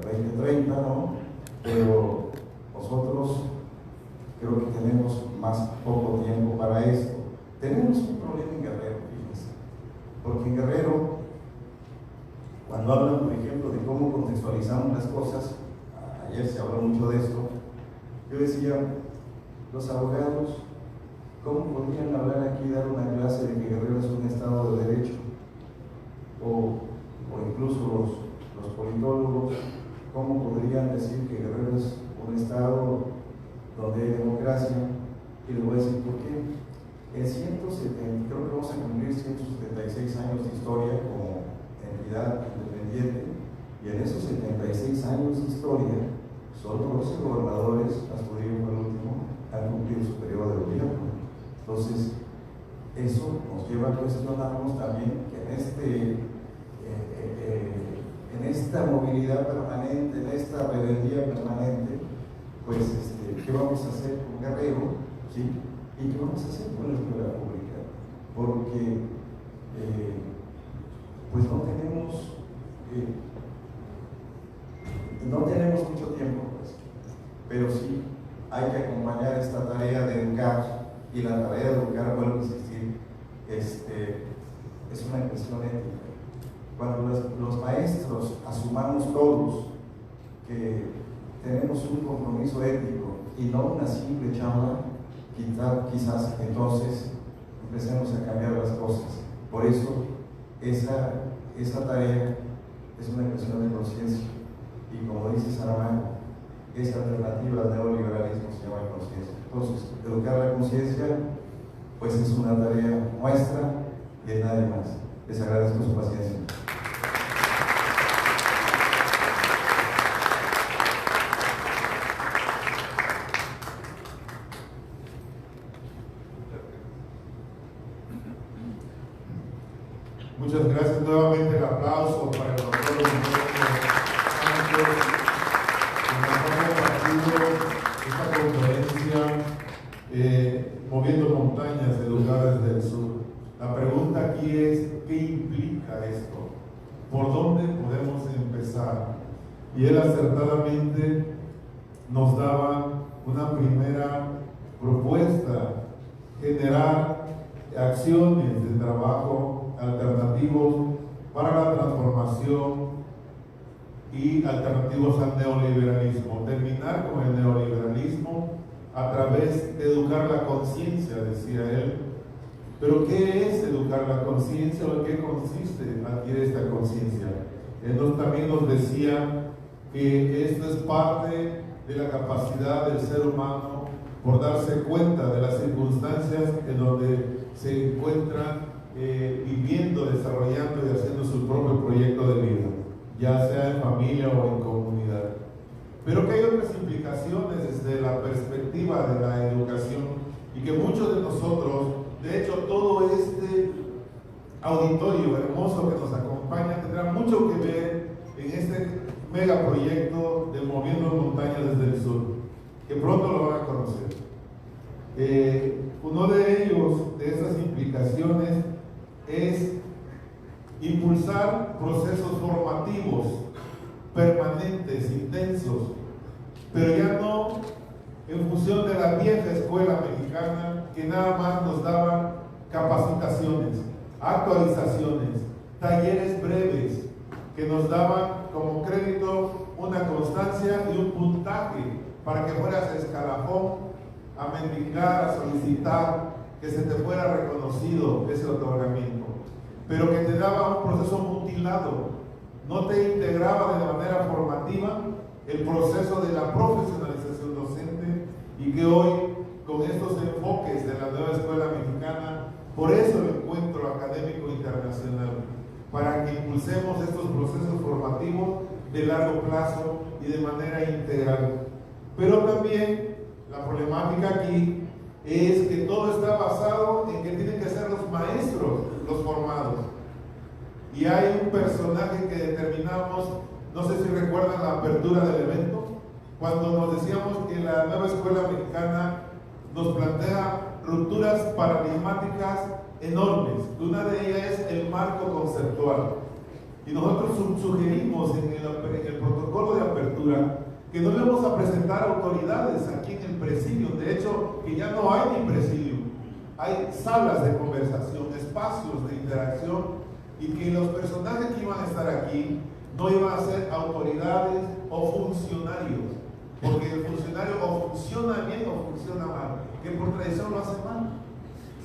2030, ¿no? Pero nosotros creo que tenemos más poco tiempo para esto. Tenemos un problema en Guerrero, fíjense, porque en Guerrero, cuando hablan, por ejemplo, de cómo contextualizamos las cosas, ayer se habló mucho de esto, yo decía, los abogados, ¿cómo podrían hablar aquí y dar una clase de que Guerrero es un estado de derecho? O incluso los politólogos, ¿cómo podrían decir que Guerrero es un estado donde hay democracia? Y les voy a decir por qué. En 170, creo que vamos a cumplir 176 años de historia como entidad independiente, y en esos 76 años de historia, solo 12 gobernadores, Astudillo fue el último, han cumplido su periodo de gobierno. Entonces, eso nos lleva a cuestionarnos también que en esta movilidad permanente, en esta rebeldía permanente, pues, ¿qué vamos a hacer con Guerrero? ¿Sí? ¿Y qué vamos a hacer con la escuela pública? Porque, pues no tenemos mucho tiempo, pues, pero sí hay que acompañar esta tarea de educar. Y la tarea de educar, vuelvo a insistir, es una cuestión ética. Cuando los maestros asumamos todos que tenemos un compromiso ético y no una simple charla, quizás entonces empecemos a cambiar las cosas. Por eso, esa tarea es una cuestión de conciencia. Y como dice Saramago, esa alternativa al neoliberalismo se llama conciencia. Entonces, educar la conciencia, pues es una tarea nuestra y de nadie más. Les agradezco su paciencia. Muchas gracias. Nuevamente el aplauso para el doctor esta conferencia Moviendo Montañas, Educar desde el Sur. La pregunta aquí es: ¿qué implica esto? ¿Por dónde podemos empezar? Y él acertadamente nos daba una primera propuesta: generar acciones de trabajo alternativos para la transformación y alternativos al neoliberalismo. Terminar con el neoliberalismo a través de educar la conciencia, decía él. Pero ¿qué es educar la conciencia o en qué consiste adquirir esta conciencia? Él también nos decía que esto es parte de la capacidad del ser humano por darse cuenta de las circunstancias en donde se encuentra viviendo, desarrollando y haciendo su propio proyecto de vida, ya sea en familia o en comunidad. Pero que hay otras implicaciones desde la perspectiva de la educación y que muchos de nosotros, de hecho todo este auditorio hermoso que nos acompaña, tendrá mucho que ver en este megaproyecto de Moviendo Montañas desde el Sur, que pronto lo van a conocer. Uno de ellos, de esas implicaciones, es impulsar procesos formativos permanentes, intensos, pero ya no en función de la vieja escuela mexicana que nada más nos daba capacitaciones, actualizaciones, talleres breves que nos daban como crédito una constancia y un puntaje para que fueras escalafón a mendigar, a solicitar que se te fuera reconocido ese otorgamiento, pero que te daba un proceso mutilado, no te integraba de manera formativa el proceso de la profesionalización docente y que hoy, con estos enfoques de la nueva escuela mexicana, por eso el encuentro académico internacional, para que impulsemos estos procesos formativos de largo plazo y de manera integral. Pero también la problemática aquí es que todo está basado en que tienen que ser los maestros los formados. Y hay un personaje que determinamos, no sé si recuerdan la apertura del evento, cuando nos decíamos que la nueva escuela mexicana nos plantea rupturas paradigmáticas enormes. Una de ellas es el marco conceptual. Y nosotros sugerimos en el protocolo de apertura que no le vamos a presentar autoridades aquí en el presidio. De hecho, que ya no hay ni presidio. Hay salas de conversación, espacios de interacción, y que los personajes que iban a estar aquí no iban a ser autoridades o funcionarios, porque el funcionario o funciona bien o funciona mal, que por tradición lo hace mal.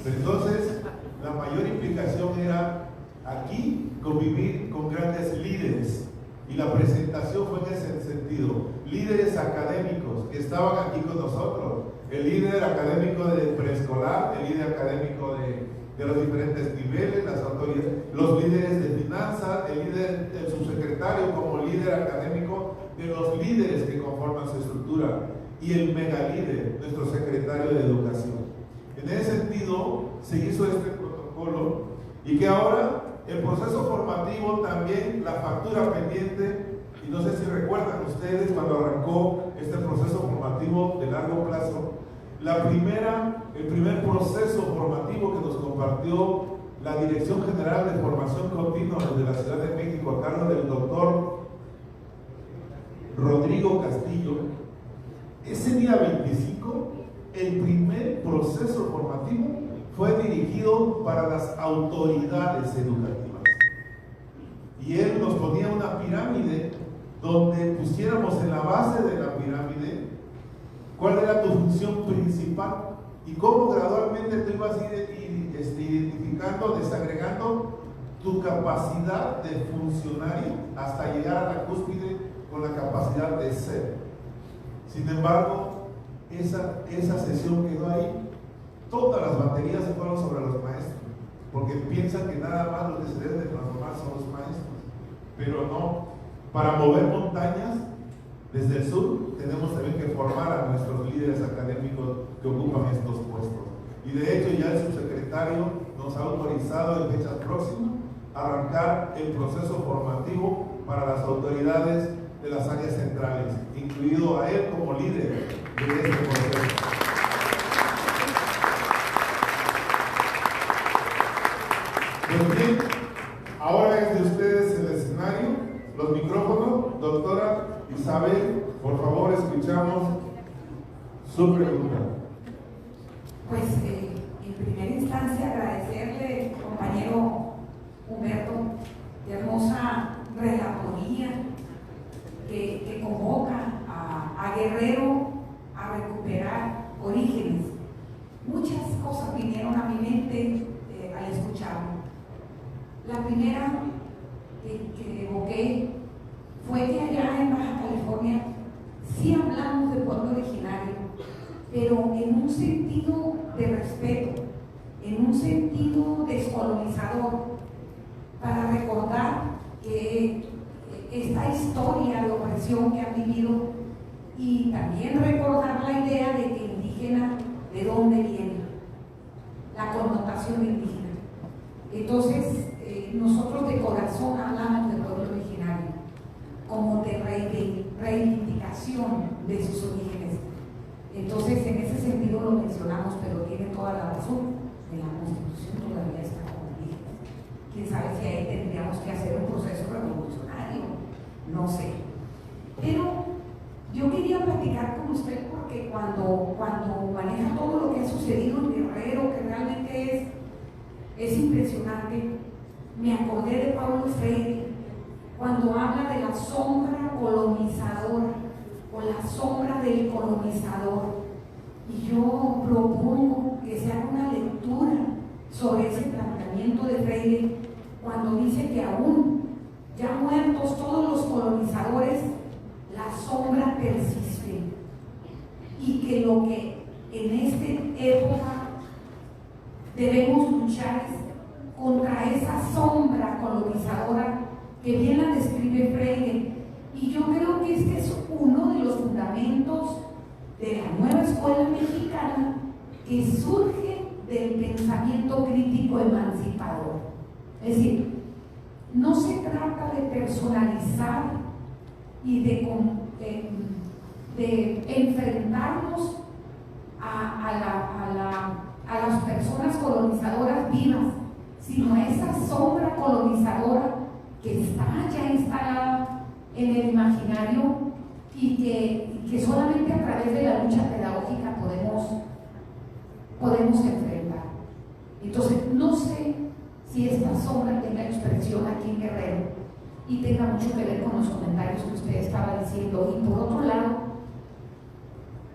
Pero entonces, la mayor implicación era aquí convivir con grandes líderes, y la presentación fue en ese sentido. Líderes académicos que estaban aquí con nosotros, el líder académico de preescolar, el líder académico de los diferentes niveles, las autoridades, los líderes de finanzas, el subsecretario como líder académico de los líderes que conforman su estructura, y el megalíder, nuestro secretario de educación. En ese sentido, se hizo este protocolo, y que ahora el proceso formativo también, la factura pendiente, y no sé si recuerdan ustedes cuando arrancó este proceso formativo de largo plazo, el primer proceso formativo que nos compartió la Dirección General de Formación Continua de la Ciudad de México a cargo del doctor Rodrigo Castillo, ese día 25, el primer proceso formativo fue dirigido para las autoridades educativas. Y él nos ponía una pirámide donde pusiéramos en la base de la pirámide cuál era tu función principal y cómo gradualmente tú ibas a ir identificando, desagregando tu capacidad de funcionario hasta llegar a la cúspide con la capacidad de ser. Sin embargo, esa sesión quedó ahí. Todas las baterías se fueron sobre los maestros, porque piensan que nada más los que se deben de transformar son los maestros. Pero no, para mover montañas desde el sur tenemos también que formar a nuestros líderes académicos que ocupan estos puestos. Y de hecho ya el subsecretario nos ha autorizado en fechas próximas a arrancar el proceso formativo para las autoridades de las áreas centrales, incluido a él como líder de este proceso. Pues bien, ahora es de ustedes el escenario, los micrófonos. Doctora Isabel, por favor, escuchamos su pregunta. Pues en primera instancia agradecerle, compañero Humberto, de hermosa relatoría que convoca a Guerrero a recuperar orígenes. Muchas cosas vinieron a mi mente al escucharlo. La primera que evoqué fue que allá en Baja California sí hablamos de pueblo originario, pero en un sentido de respeto, en un sentido descolonizador, para recordar que esta historia de opresión que han vivido, y también recordar la idea de que indígena, ¿de dónde viene? La connotación de indígena. Entonces, nosotros de corazón hablamos del pueblo originario como de reivindicación de sus orígenes. Entonces, en ese sentido lo mencionamos, pero tiene toda la razón. En la Constitución todavía está como indígenas. Quién sabe si ahí tendríamos que hacer un proceso revolucionario, no sé. Pero yo quería platicar con usted porque cuando maneja todo lo que ha sucedido en Guerrero, que realmente es impresionante, me acordé de Paulo Freire cuando habla de la sombra colonizadora o la sombra del colonizador. Y yo propongo que se haga una lectura sobre ese planteamiento de Freire cuando dice que aún ya muertos todos los colonizadores, la sombra persiste y que lo que en esta época debemos luchar es contra esa sombra colonizadora que bien la describe Freire. Y yo creo que este es uno de los fundamentos de la nueva escuela mexicana que surge del pensamiento crítico emancipador. Es decir, no se trata de personalizar y de enfrentarnos a las personas colonizadoras vivas, sino a esa sombra colonizadora que está ya instalada en el imaginario y que solamente a través de la lucha pedagógica podemos enfrentar. Entonces, no sé si esta sombra tenga expresión aquí en Guerrero y tenga mucho que ver con los comentarios que usted estaba diciendo. Y por otro lado,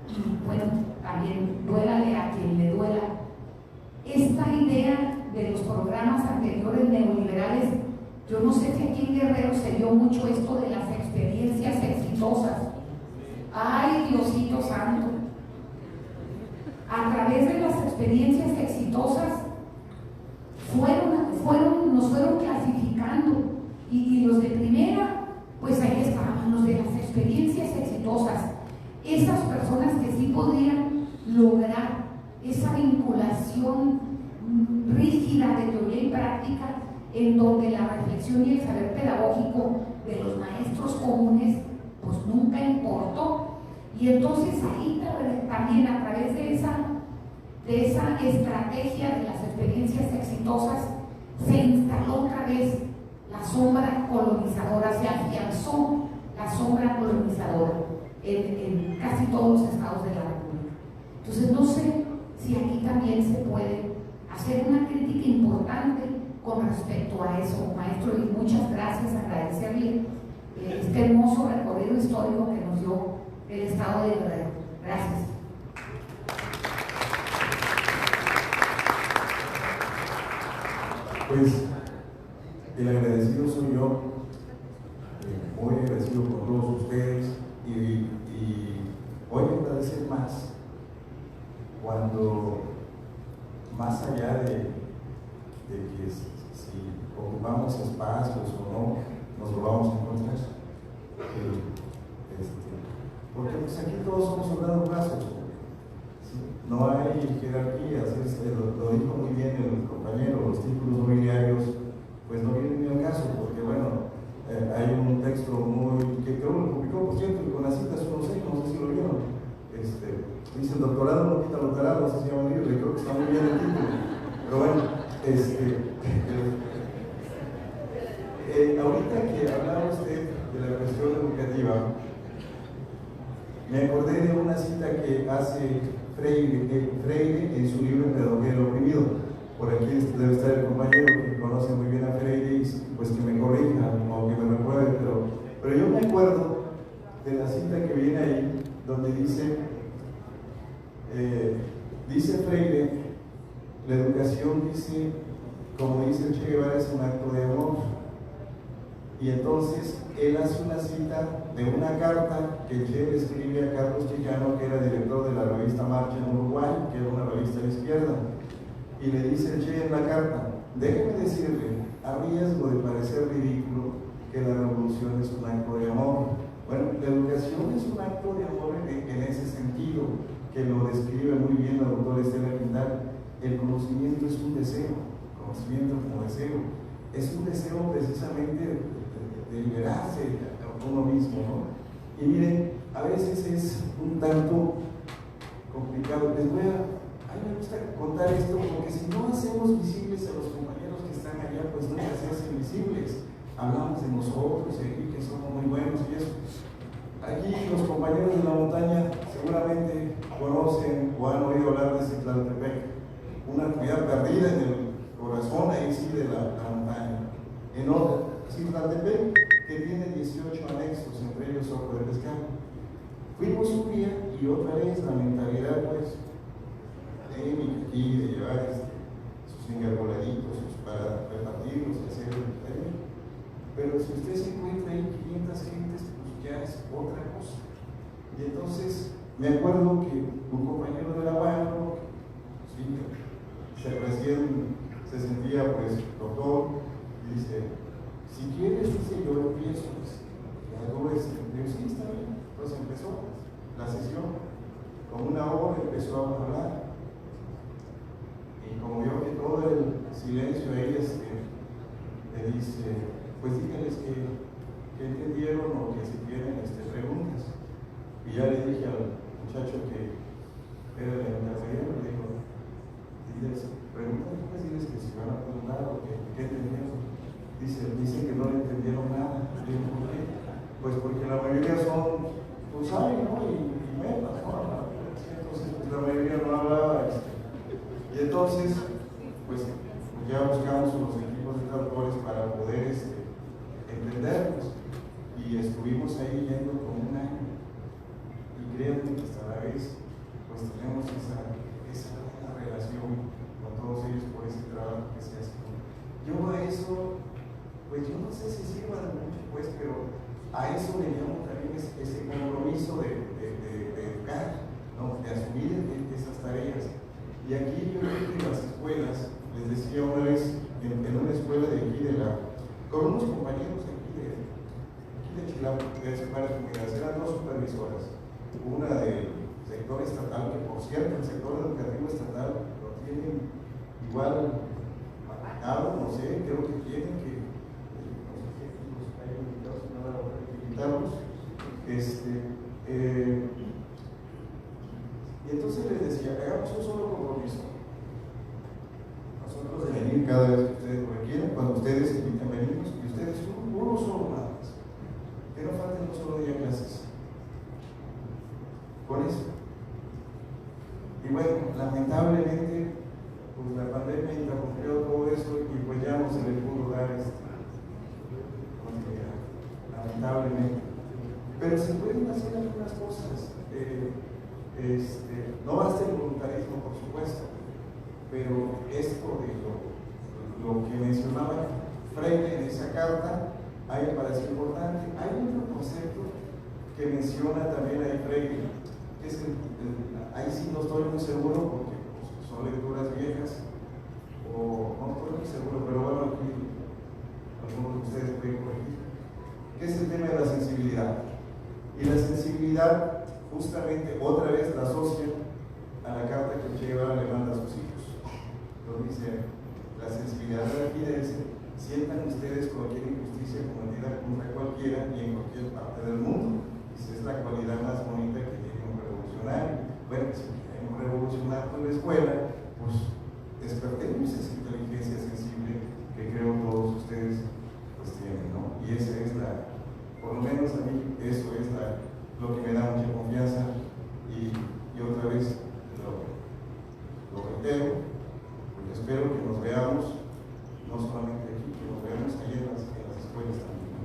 y bueno, también duélale a quien le duela, esta idea de los programas anteriores neoliberales, yo no sé si aquí en Guerrero se dio mucho esto de las experiencias exitosas. ¡Ay, Diosito Santo! A través de las experiencias exitosas nos fueron clasificando y los de primera, pues ahí estaban los de las experiencias exitosas, esas personas que sí podían lograr esa vinculación rígida de teoría y práctica, en donde la reflexión y el saber pedagógico de los maestros comunes pues nunca importó. Y entonces ahí también a través de esa estrategia de las experiencias exitosas se instaló otra vez la sombra colonizadora, se afianzó la sombra colonizadora en casi todos los estados de la República. Entonces no sé si aquí también se puede hacer una crítica importante con respecto a eso, maestro, y muchas gracias, agradecerle este hermoso recorrido histórico que nos dio el estado de Guerrero. Gracias. Pues el agradecido soy yo, muy agradecido con todos ustedes y voy a agradecer más cuando, más allá de que si ocupamos espacios o no, nos volvamos a encontrar. Porque pues aquí todos somos soldados brazos, ¿sí? No hay jerarquías, lo dijo muy bien el compañero, los títulos nobiliarios pues no vienen ni al caso, porque bueno, hay un texto que creo lo publicó, por cierto, con las citas unos años, no sé si lo vieron, dice el doctorado no quita los doctorado, así se llama el libro, y creo que está muy bien el título, pero bueno, ahorita que hablaba usted de la cuestión educativa, me acordé de una cita que hace Freire en su libro Pedagogía del Oprimido. Por aquí debe estar el compañero que conoce muy bien a Freire y pues que me corrija o que me recuerde, pero yo me acuerdo de la cita que viene ahí donde dice Freire, la educación, dice, como dice Che Guevara, es un acto de amor. Y entonces él hace una cita de una carta que Che le escribe a Carlos Chicano, que era director de la revista Marcha en Uruguay, que era una revista de izquierda, y le dice Che en la carta: déjeme decirle, a riesgo de parecer ridículo, que la revolución es un acto de amor. Bueno, la educación es un acto de amor en ese sentido, que lo describe muy bien la doctora Estela Quintal. El conocimiento es un deseo, conocimiento como deseo, es un deseo precisamente de liberarse a uno mismo, ¿no? Y miren, a veces es un tanto complicado. A mí me gusta contar esto porque si no hacemos visibles a los compañeros que están allá, pues nunca se hacen visibles. Hablamos de nosotros y que somos muy buenos y eso. Aquí los compañeros de la montaña seguramente conocen o han oído hablar de Citlaltepec, una actividad perdida en el corazón ahí sí de la montaña. En otra, Citlaltepec, que tiene 18 anexos, entre ellos Ojo de Pescado. Fuimos un día y otra vez la mentalidad pues académica aquí de llevar sus engarboladitos para repartirlos y hacer el taller. Pero si usted se encuentra ahí 500 gentes, pues ya es otra cosa. Y entonces me acuerdo que un compañero de la banda, sí, recién se sentía pues doctor, y dice, si quieres, dice, yo lo pienso, pues, algo es, digo, sí, está bien. Entonces empezó la sesión, con 1 hora empezó a hablar, y como vio que todo el silencio ahí, le dice, pues díganles que entendieron o que si tienen preguntas. Y ya le dije al muchacho que era de la enfermería, le digo, pregúntales, pues diles que si van a preguntar o que entendieron. Dicen que no le entendieron nada. Le digo, ¿por qué? Pues porque la mayoría son, tú sabes, ¿no? Y metas, ¿no? Entonces, pues, la mayoría no hablaba. Y entonces, pues ya buscamos los equipos de traductores para poder entenderlos. Y estuvimos ahí yendo como 1 año. Y créanme que hasta la vez, pues tenemos esa relación con todos ellos por ese trabajo que se hace. Yo a eso, pues yo no sé si sirva de mucho, pues, pero a eso le llamo también ese compromiso de educar, ¿no? De asumir esas tareas. Y aquí yo creo que las escuelas, les decía una vez en una escuela de aquí con unos compañeros aquí de Chilapa, de Semana de Comunidades, eran 2 supervisoras, una del sector estatal, que por cierto el sector educativo estatal lo tienen igual marcado, no sé, creo que tienen que quitarlos. Y entonces les decía, hagamos un solo compromiso. Nosotros de venir cada vez que ustedes lo requieran, cuando ustedes invitan venimos, y ustedes uno solo nada más. Que no falten un solo día clases. Con eso. Y bueno, lamentablemente, pues la pandemia interrumpió todo eso y pues ya no se le pudo dar lamentablemente. Pero se pueden hacer algunas cosas. No basta el voluntarismo, por supuesto, pero esto de lo que mencionaba Freire en esa carta, a mí me parece importante. Hay otro concepto que menciona también ahí Freire, que es ahí sí no estoy muy seguro porque pues, son lecturas viejas, o no estoy muy seguro, pero bueno, aquí algunos de ustedes pueden corregir, que es el tema de la sensibilidad. Y la sensibilidad, justamente, otra vez la asocia a la carta que Che Guevara le manda a sus hijos. Entonces dice, la sensibilidad de la vida dice, sientan ustedes cualquier injusticia cometida contra cualquiera y en cualquier parte del mundo. Dice, es la cualidad más bonita que tiene un revolucionario. Bueno, si hay un revolucionario en la escuela, pues despertemos esa inteligencia sensible que creo todos ustedes pues tienen, ¿no? Y esa es por lo menos a mí, eso es lo que me da mucha confianza y otra vez lo reitero, porque espero que nos veamos, no solamente aquí, que nos veamos allá en las escuelas también.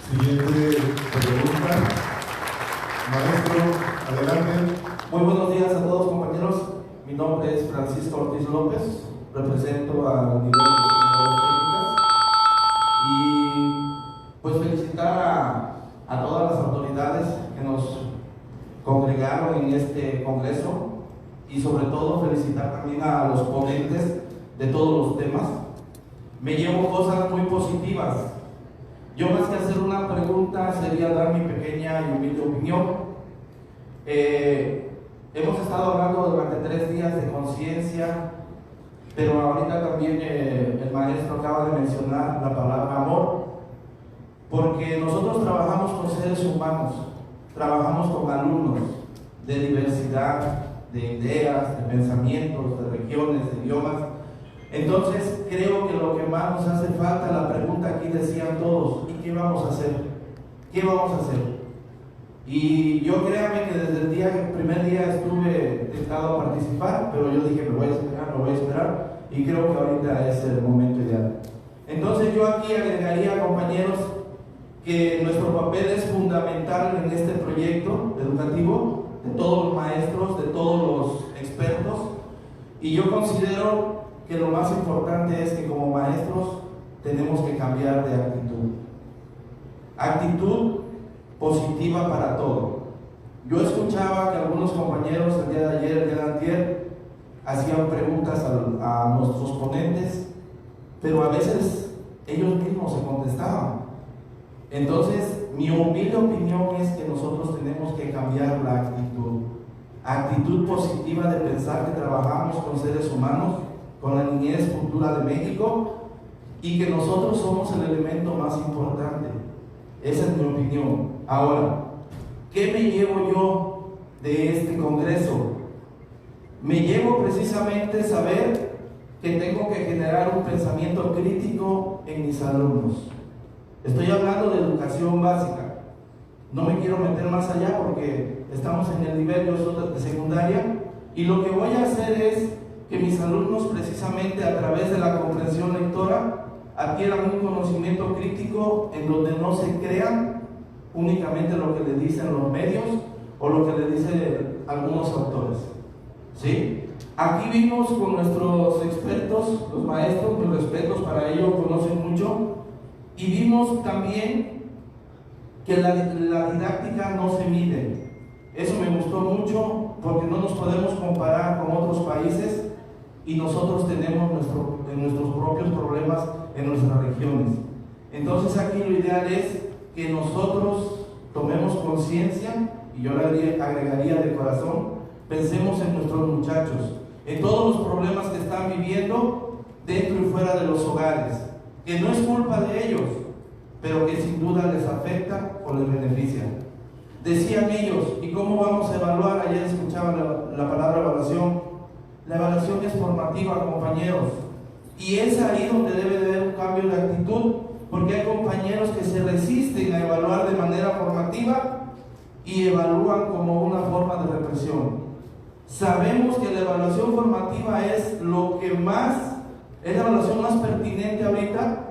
Siguiente pregunta. Maestro, adelante. Muy buenos días a todos, compañeros. Mi nombre es Francisco Ortiz López, represento al nivel de ingenierías técnicas y pues felicitar a todas las autoridades que nos congregaron en este congreso y sobre todo felicitar también a los ponentes de todos los temas. Me llevo cosas muy positivas. Yo más que hacer una pregunta sería dar mi pequeña y humilde opinión. Hemos estado hablando durante 3 días de conciencia, pero ahorita también el maestro acaba de mencionar la palabra amor, porque nosotros trabajamos con seres humanos, trabajamos con alumnos de diversidad, de ideas, de pensamientos, de regiones, de idiomas. Entonces creo que lo que más nos hace falta, la pregunta aquí decían todos, ¿y qué vamos a hacer? ¿Qué vamos a hacer? Y yo créanme que desde el primer día estuve tentado a participar, pero yo dije, me voy a esperar, y creo que ahorita es el momento ideal. Entonces yo aquí agregaría, compañeros, que nuestro papel es fundamental en este proyecto educativo, de todos los maestros, de todos los expertos, y yo considero que lo más importante es que como maestros tenemos que cambiar de actitud. Actitud positiva para todo. Yo escuchaba que algunos compañeros el día de ayer, el día de antier, hacían preguntas a nuestros ponentes, pero a veces ellos mismos se contestaban. Entonces, mi humilde opinión es que nosotros tenemos que cambiar la actitud positiva de pensar que trabajamos con seres humanos, con la niñez futura de México, y que nosotros somos el elemento más importante. Esa es mi opinión. Ahora, ¿qué me llevo yo de este congreso? Me llevo precisamente saber que tengo que generar un pensamiento crítico en mis alumnos. Estoy hablando de educación básica. No me quiero meter más allá porque estamos en el nivel de secundaria, y lo que voy a hacer es que mis alumnos, precisamente a través de la comprensión lectora, adquieran un conocimiento crítico en donde no se crean únicamente lo que le dicen los medios o lo que le dicen algunos autores. ¿Sí? Aquí vimos con nuestros expertos, los maestros, mis respetos para ellos, conocen mucho, y vimos también que la didáctica no se mide. Eso me gustó mucho porque no nos podemos comparar con otros países y nosotros tenemos nuestros propios problemas en nuestras regiones. Entonces aquí lo ideal es que nosotros tomemos conciencia, y yo le agregaría de corazón, pensemos en nuestros muchachos, en todos los problemas que están viviendo dentro y fuera de los hogares, que no es culpa de ellos, pero que sin duda les afecta o les beneficia. Decían ellos, ¿y cómo vamos a evaluar? Ayer escuchaba la palabra evaluación. La evaluación es formativa, compañeros, y es ahí donde debe de haber un cambio de actitud, porque hay compañeros que se resisten a evaluar de manera formativa y evalúan como una forma de represión. Sabemos que la evaluación formativa es lo que más, es la evaluación más pertinente ahorita,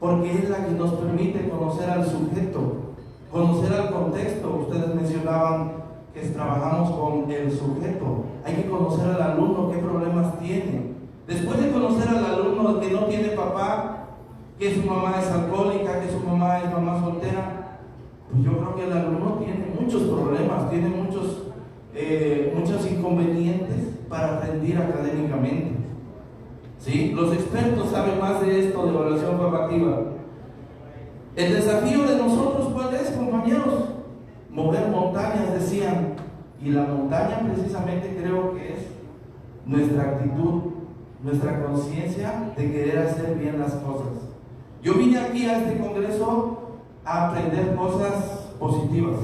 porque es la que nos permite conocer al sujeto, conocer al contexto. Ustedes mencionaban que trabajamos con el sujeto. Hay que conocer al alumno, qué problemas tiene. Después de conocer al alumno que no tiene papá, que su mamá es alcohólica, que su mamá es mamá soltera, pues yo creo que el alumno tiene muchos problemas, tiene muchos inconvenientes para rendir académicamente. ¿Sí? Los expertos saben más de esto de evaluación formativa. El desafío de nosotros, ¿cuál es, compañeros? Mover montañas, decían, y la montaña precisamente creo que es nuestra actitud, nuestra conciencia de querer hacer bien las cosas. Yo vine aquí a este congreso a aprender cosas positivas.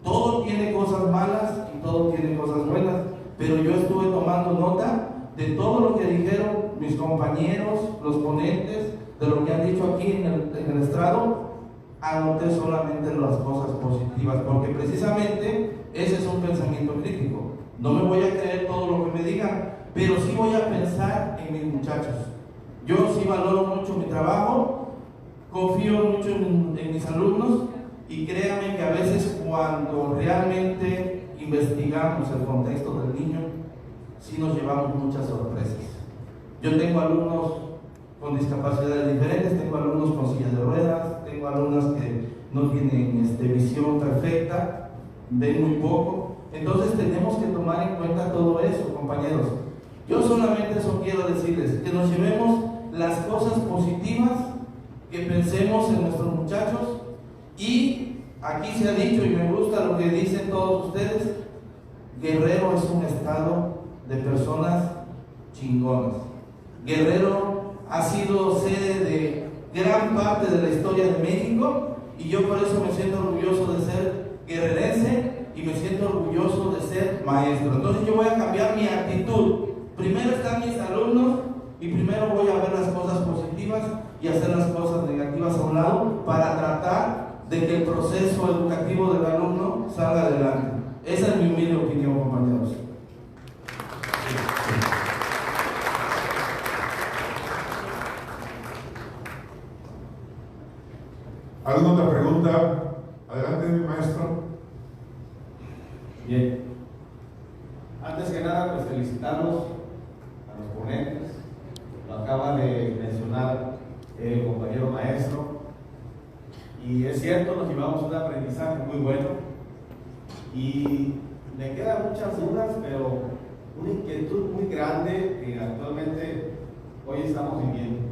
Todo tiene cosas malas y todo tiene cosas buenas, pero yo estuve tomando nota de todo lo que dijeron mis compañeros, los ponentes, de lo que han dicho aquí en el estrado. Anoté solamente las cosas positivas, porque precisamente ese es un pensamiento crítico. No me voy a creer todo lo que me digan, pero sí voy a pensar en mis muchachos. Yo sí valoro mucho mi trabajo, confío mucho en mis alumnos, y créanme que a veces cuando realmente investigamos el contexto del niño, sí nos llevamos muchas sorpresas. Yo tengo alumnos con discapacidades diferentes, tengo alumnos con silla de ruedas, tengo alumnas que no tienen visión perfecta, ven muy poco. Entonces tenemos que tomar en cuenta todo eso, compañeros. Yo solamente eso quiero decirles, que nos llevemos las cosas positivas, que pensemos en nuestros muchachos. Y aquí se ha dicho, y me gusta lo que dicen todos ustedes, Guerrero es un estado de personas chingonas. Guerrero ha sido sede de gran parte de la historia de México, y yo por eso me siento orgulloso de ser guerrerense y me siento orgulloso de ser maestro. Entonces yo voy a cambiar mi actitud. Primero están mis alumnos y primero voy a ver las cosas positivas y hacer las cosas negativas a un lado para tratar de que el proceso educativo del alumno salga adelante. Esa es mi humilde opinión, compañeros. ¿Alguna otra pregunta? Adelante, maestro. Bien. Antes que nada, pues felicitarlos a los ponentes. Lo acaba de mencionar el compañero maestro. Y es cierto, nos llevamos un aprendizaje muy bueno y me quedan muchas dudas, pero una inquietud muy grande que actualmente hoy estamos viviendo.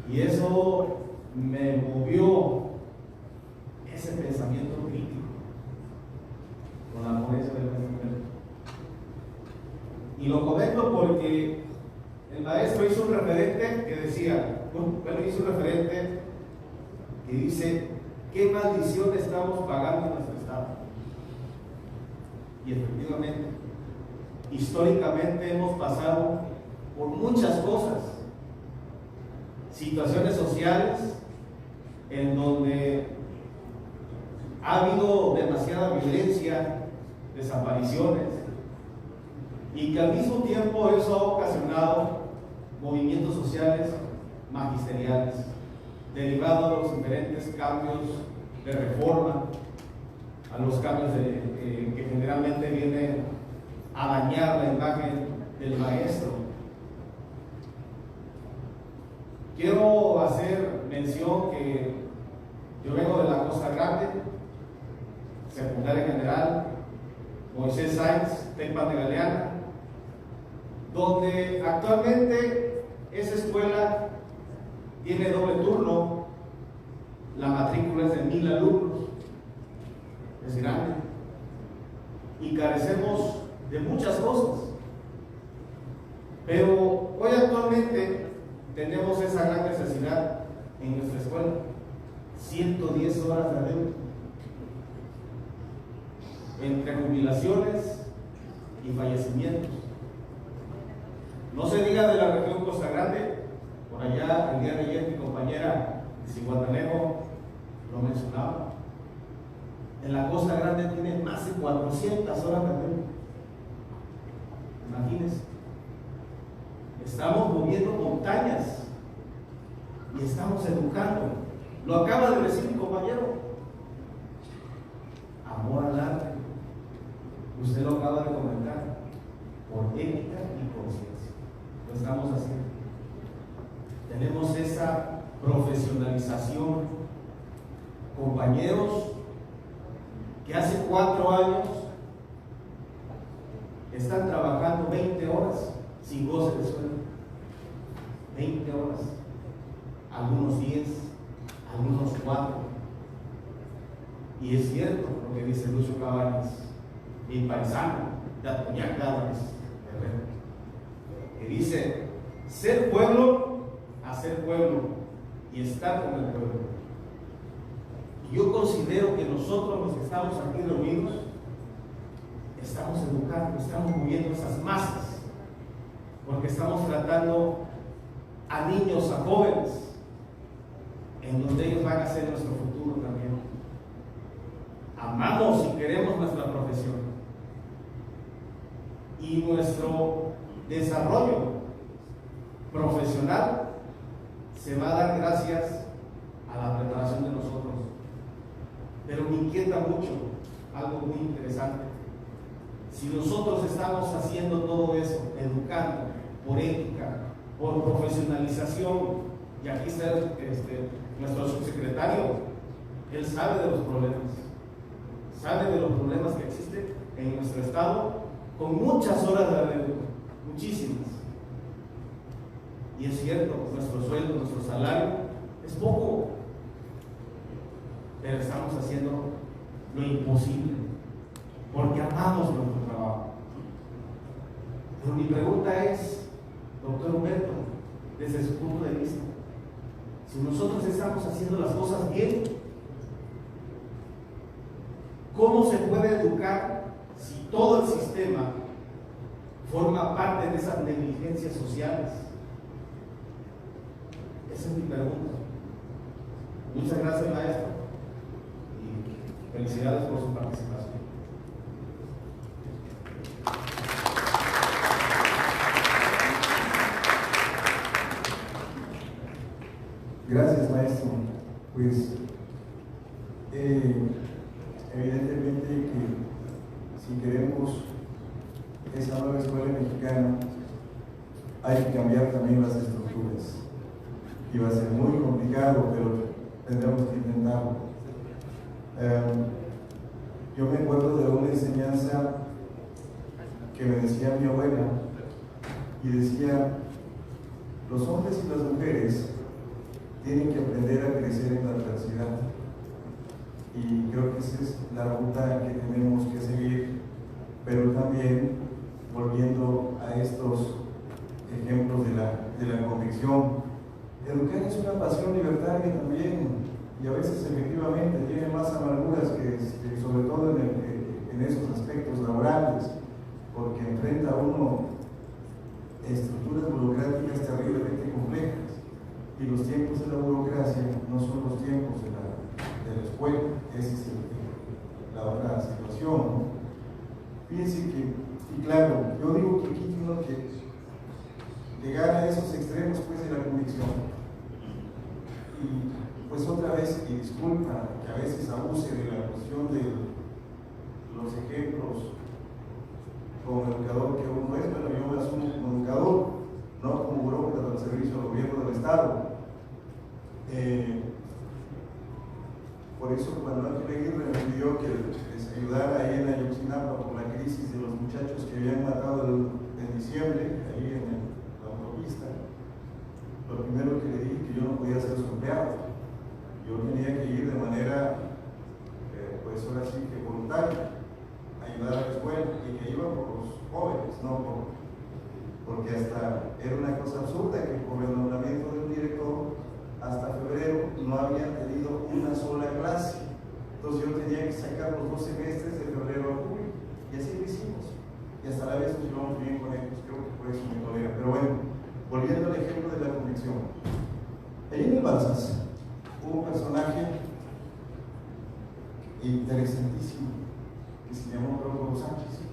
Y eso me movió ese pensamiento crítico con la ponencia del maestro. Y lo comento porque el maestro hizo un referente que decía, hizo un referente que dice, ¿qué maldición estamos pagando en nuestro estado? Y efectivamente, históricamente hemos pasado por muchas cosas, situaciones sociales en donde ha habido demasiada violencia, desapariciones, y que al mismo tiempo eso ha ocasionado movimientos sociales magisteriales, derivados de los diferentes cambios de reforma, a los cambios que generalmente vienen a dañar la imagen del maestro. Quiero hacer mención que yo vengo de la Costa Grande, secundaria general, Moisés Sáenz, Tecpan de Galeana, donde actualmente esa escuela tiene doble turno, la matrícula es de 1000 alumnos, es grande, y carecemos de muchas cosas, pero hoy actualmente tenemos esa gran necesidad en nuestra escuela, 110 horas de adeudo, entre jubilaciones y fallecimientos. No se diga de la región Costa Grande, por allá el día de ayer mi compañera de Cihuatanejo lo mencionaba. En la Costa Grande tiene más de 400 horas de adeudo. Imagínense. Estamos moviendo montañas y estamos educando. Lo acaba de decir mi compañero. Amor al arte. Usted lo acaba de comentar. Por ética y conciencia. Lo estamos haciendo. Tenemos esa profesionalización. Compañeros que hace 4 años están trabajando 20 horas sin goce de sueldo. 20 horas. Algunos 10, algunos 4. Y es cierto lo que dice Lucio Cabañas, mi paisano de Atoyac Gámez, que dice: ser pueblo, hacer pueblo y estar con el pueblo. Y yo considero que nosotros, los que estamos aquí reunidos, estamos educando, estamos moviendo esas masas, porque estamos tratando a niños, a jóvenes, en donde ellos van a ser nuestro futuro también. Amamos y queremos nuestra profesión y nuestro desarrollo profesional se va a dar gracias a la preparación de nosotros. Pero me inquieta mucho algo muy interesante. Si nosotros estamos haciendo todo eso, educando por ética, por profesionalización, y aquí está nuestro subsecretario, él sabe de los problemas que existen en nuestro estado, con muchas horas de adeudo, muchísimas. Y es cierto, nuestro sueldo, nuestro salario es poco, pero estamos haciendo lo imposible, porque amamos nuestro trabajo. Pero mi pregunta es, doctor Humberto, desde su punto de vista, si nosotros estamos haciendo las cosas bien, ¿cómo se puede educar si todo el sistema forma parte de esas negligencias sociales? Esa es mi pregunta. Muchas gracias, maestro, y felicidades por su participación. Gracias, maestro. Pues evidentemente que si queremos esa nueva escuela mexicana, hay que cambiar también las estructuras. Y va a ser muy complicado, pero tendremos que intentarlo. Yo me acuerdo de una enseñanza que me decía mi abuela, y decía: los hombres y las mujeres tienen que aprender a crecer en la adversidad. Y creo que esa es la ruta que tenemos que seguir, pero también volviendo a estos ejemplos de la convicción. Educar es una pasión libertaria también, y a veces efectivamente tiene más amarguras que sobre todo en esos aspectos laborales, porque enfrenta a uno estructuras burocráticas terriblemente complejas, y los tiempos de la burocracia no son los tiempos de la escuela. Esa es la otra situación, ¿no? Fíjense que, y claro, yo digo que aquí tengo que llegar a esos extremos pues de la convicción, y pues otra vez, y disculpa que a veces abuse de la cuestión de los ejemplos como educador que uno es, pero yo me asumo como educador, no como burócrata del servicio al gobierno del Estado. Por eso cuando Ángel Aguirre me pidió que les ayudara ahí en Ayotzinapa por la crisis de los muchachos que habían matado en diciembre, ahí en la autopista, lo primero que le dije que yo no podía ser su empleado. Yo tenía que ir de manera, pues ahora sí que voluntaria, ayudar a la escuela, y que iba por los jóvenes, no porque hasta era una cosa absurda que por el nombramiento de un director hasta febrero no habían tenido una sola clase. Entonces yo tenía que sacar los 2 semestres de febrero a julio, y así lo hicimos, y hasta la vez nos llevamos bien con ellos. Creo que por eso me tolera. Pero bueno, volviendo al ejemplo de la convicción, ahí en el Balsas hubo un personaje interesantísimo que se llamó Rómulo Sánchez,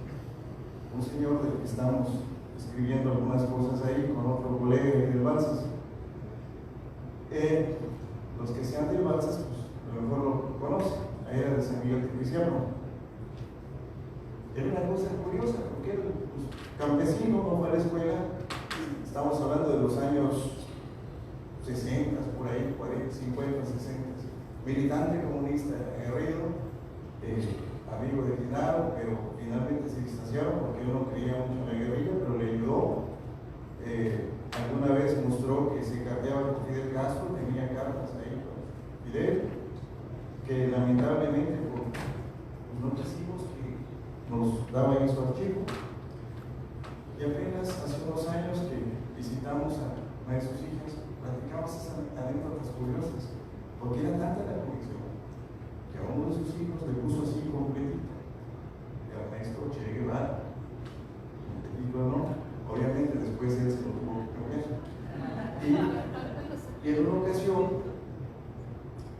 un señor del que estamos escribiendo algunas cosas ahí con otro colega del Balsas. Los que sean del Balsas, pues a lo mejor lo conocen. Ahí era de San Miguel de Cristiano. Era una cosa curiosa, porque era pues, campesino, no fue a la escuela. Estamos hablando de los años 60, por ahí, 40, 50, 60. Militante comunista, aguerrido, amigo de Genaro, pero finalmente se distanciaron porque él no creía mucho en la guerrilla, pero le ayudó. Alguna vez mostró que se carteaba con Fidel Castro, tenía cartas ahí con Fidel, que lamentablemente por los recibos que nos daba en su archivo. Y apenas hace unos años que visitamos a una de sus hijas, platicamos esas anécdotas curiosas, porque era tanta la convicción que a uno de sus hijos le puso así completito: Ernesto Che Guevara. Y bueno, obviamente después él se lo tuvo que cambiar. Y en una ocasión,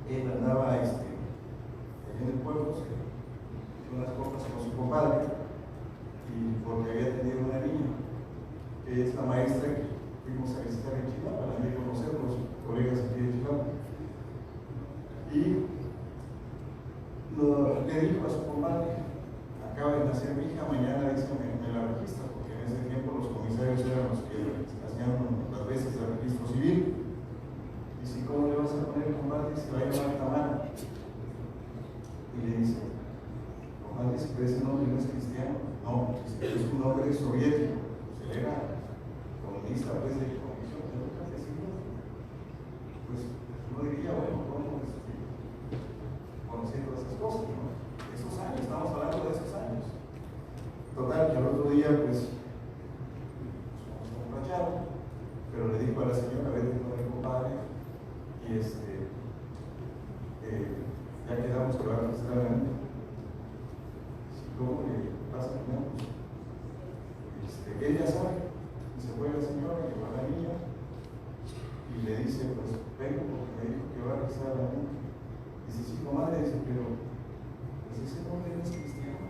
él andaba en el pueblo, se echó unas copas con su compadre, y porque había tenido una niña, que es la maestra que fuimos a visitar en Chihuahua, la de conocer los colegas aquí de Chihuahua. Y le dijo a su compadre: acaba de nacer mi hija, mañana dice me la registra, porque en ese tiempo los comisarios eran los que hacían las veces del registro civil. Dice: ¿cómo le vas a poner, compadre? Se va a llamar Tamara. Y le dice: compadre, si ese nombre no es cristiano. No, es un nombre soviético. Se era comunista, pues de convicción. Pues uno diría, bueno, ¿cómo conociendo esas cosas, ¿no? Esos años, estamos hablando de esos años. Total, que al otro día, pues, nos emborracharon, pero le dijo a la señora: vete con el compadre, y ya quedamos que va a registrar a la niña. ¿Cómo le pasa con él? Él ya sabe. Y se fue la señora, llevó a la niña, y le dice: pues vengo porque me dijo que va a registrar a la niña. Dice: sí, comadre, dice, pero pues ese nombre no es cristiano.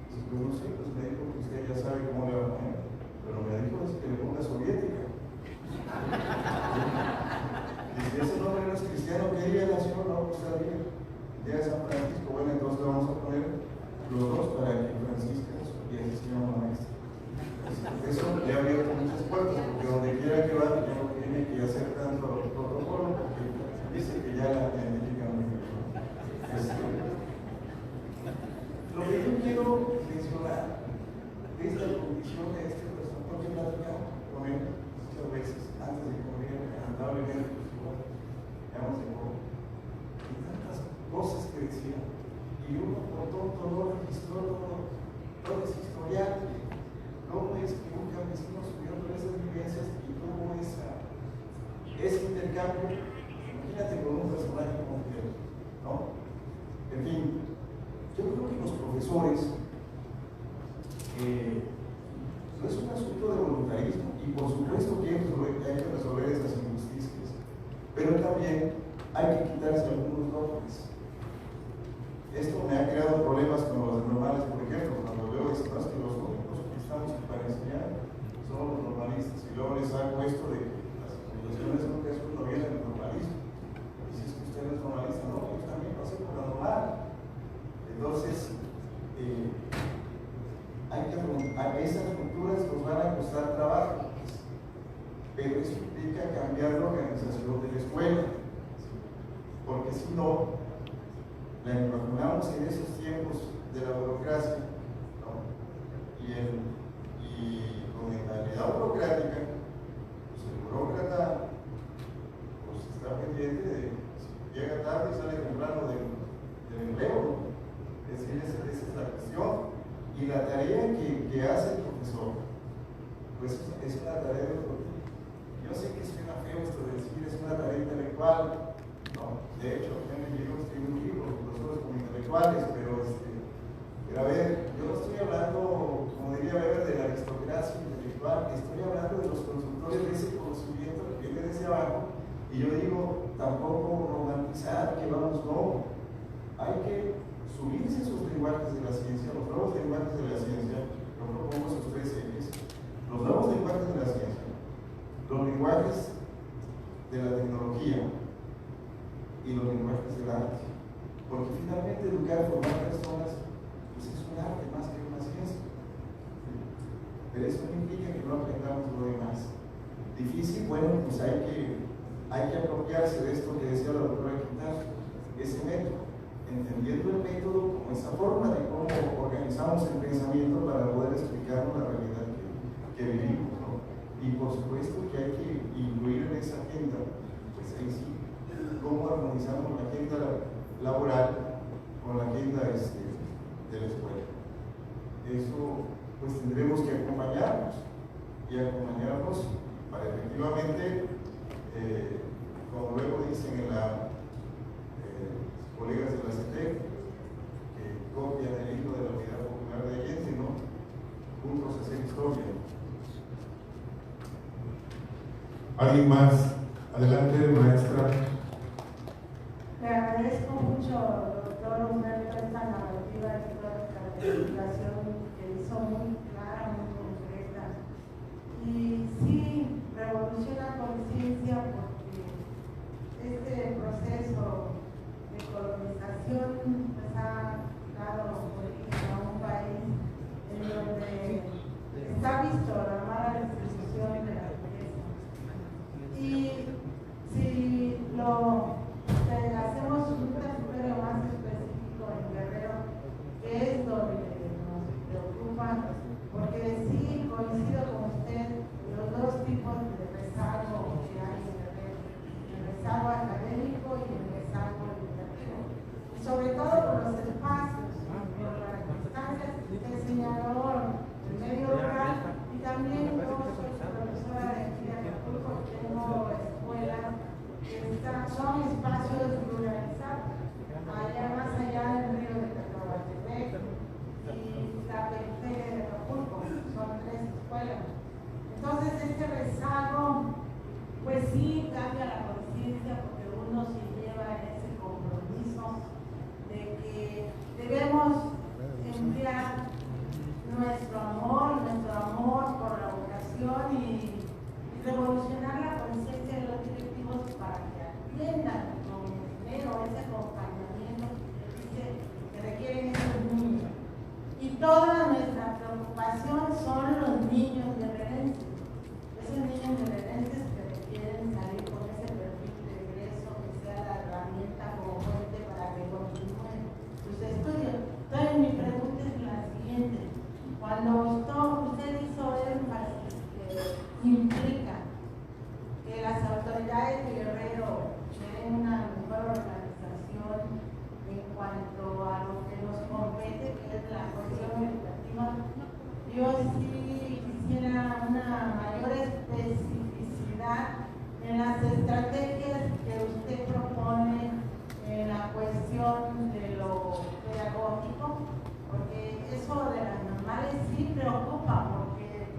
Dice: pues no sé, pues me dijo que usted ya sabe cómo le va a poner, pero me dijo que le ponga soviética. Dice: ese nombre no es cristiano, ¿qué día nació? No, pues está bien, el día de San Francisco. Bueno, entonces le vamos a poner los dos para que Francisca y así se llama maestra. Eso le ha abierto muchas puertas, porque donde quiera que vaya ya no tiene que hacer tanto protocolo, porque dice que ya historial, cómo es que un campesino subió por esas vivencias y tuvo ese intercambio, imagínate con un personaje como Fidel, ¿no? En fin, yo creo que los profesores no es un asunto de voluntarismo y por supuesto que hay que resolver esas injusticias, pero también hay que quitarse algunos dogmas. Esto me ha creado problemas con los normales, por ejemplo, cuando veo esto, es que los únicos que estamos para enseñar son los normalistas, y luego les hago esto de que las fundaciones son que eso no viene del normalismo. Y si es que usted no es normalista, no, yo también pasé por la normal. Entonces, esas culturas nos van a costar trabajo, pero eso implica cambiar la organización de la escuela, porque si no, la imaginamos en esos tiempos de la burocracia, ¿no? Y con mentalidad burocrática, pues el burócrata pues está pendiente de si llega tarde y sale temprano del empleo, ¿no? Es decir, esa es la cuestión. Y la tarea que hace el profesor, pues es una tarea de otro tipo. Yo sé que suena feo esto de decir es una tarea intelectual, ¿no? De hecho, ya me llegó un libro, profesores como intelectuales, pero a ver, yo no estoy hablando, como diría Weber, de la aristocracia intelectual, estoy hablando de los constructores de ese conocimiento que viene desde abajo, y yo digo, tampoco romantizar que vamos, no, hay que subirse esos lenguajes de la ciencia, los nuevos lenguajes de la ciencia, lo propongo a sus 3 ejes, los nuevos lenguajes de la ciencia, los lenguajes de la tecnología y los lenguajes del arte, porque finalmente educar, formar personas, pues es un arte más que una ciencia, pero eso no implica que no aprendamos lo demás. Difícil, bueno, pues hay que apropiarse de esto que decía la doctora Quintana, ese método, entendiendo el método como esa forma de cómo organizamos el pensamiento para poder explicarnos la realidad que vivimos, ¿no? Y por supuesto que hay que incluir en esa agenda, pues ahí sí, cómo armonizamos la agenda laboral con la agenda de la escuela. Eso pues tendremos que acompañarnos para efectivamente, como luego dicen en la colegas de la CETEC, que copian el hilo de la unidad popular de Allende, ¿no? Juntos hacer historia. ¿Alguien más? Adelante, maestra. Le agradezco mucho, doctor Humberto, esta narrativa, esta explicación que hizo muy clara, muy concreta. Y sí, revoluciona conciencia porque este proceso de colonización pues, ha dado origen a un país en donde está visto la mala distribución de la riqueza. Y si hacemos un territorio más específico en Guerrero, que es donde nos preocupa, porque sí coincido con usted, los dos tipos de rezago que hay en Guerrero, el rezago académico y el rezago educativo, y sobre todo por los espacios, por las distancias que señaló el medio rural, y también yo soy profesora de aquí de Acapulco, tengo escuelas que son espacios ruralizados, allá más allá del río de Cacahuatepec y la periferia de Acapulco, son 3 escuelas. Entonces este rezago, pues sí cambia la conciencia porque uno se lleva ese compromiso de que debemos emplear nuestro amor por la vocación y revolucionar la conciencia de los directivos para que atiendan con esmero ese acompañamiento que requieren esos niños. Y toda nuestra preocupación son los niños guerrerenses, esos niños guerrerenses que requieren salir con ese perfil de egreso yo sí quisiera una mayor especificidad en las estrategias que usted propone en la cuestión de lo pedagógico, porque eso de las normales sí preocupa, porque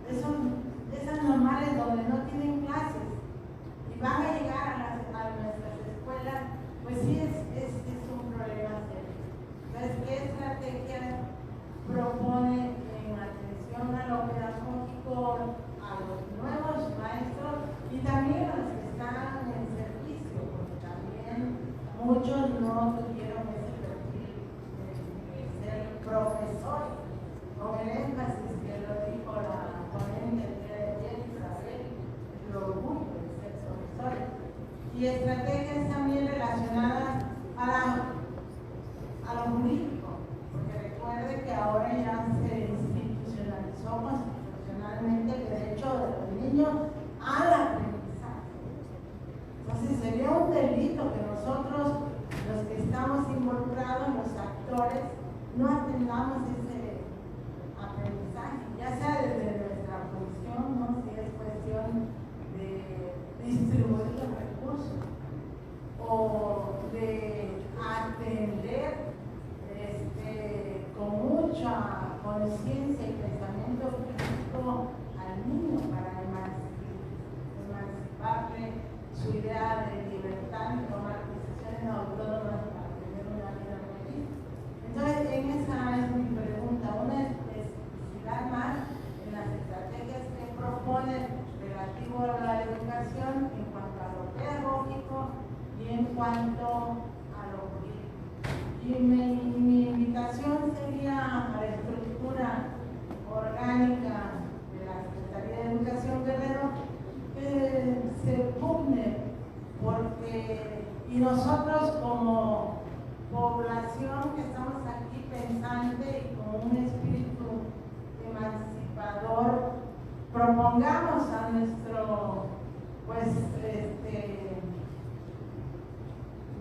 esas normales donde no tienen clases y van a llegar a nuestras escuelas, pues sí es un problema serio. Entonces, ¿qué estrategias propone en atención a lo pedagógico a los nuevos maestros y también a los que están en servicio? Porque también muchos no tuvieron ese perfil de ser profesores, con el énfasis que lo dijo la ponente de ayer, Isabel, el orgullo de ser profesores. Y estrategias también relacionadas a lo jurídico, porque recuerde que ahora ya se institucionalizó constitucionalmente el derecho de los niños al aprendizaje. Entonces sería un delito que nosotros, los que estamos involucrados, los actores, no atendamos ese aprendizaje, ya sea desde nuestra posición, ¿no? Si es cuestión de distribuir los recursos o de atender con mucha conciencia y pensamiento crítico al niño para emanciparle su idea de libertad y tomar decisiones autónomas para tener una vida feliz. Entonces, esa es mi pregunta, una especificidad más en las estrategias que propone relativo a la educación en cuanto a lo pedagógico y en cuanto a lo jurídico. Y mi invitación sería a la estructura orgánica de la Secretaría de Educación Guerrero que se pugne, porque, y nosotros como población que estamos aquí pensante y con un espíritu emancipador, propongamos a nuestro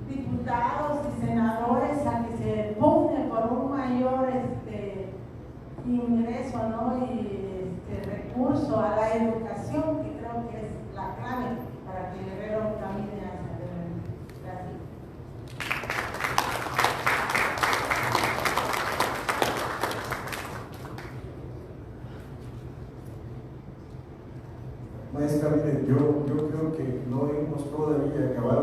diputados y senadores a que se pugne por un mayor ingreso, ¿no? Y recurso a la educación, que creo que es la clave para que Guerrero camine hacia adelante. Gracias. Maestra, mire, yo creo que no hemos todavía acabado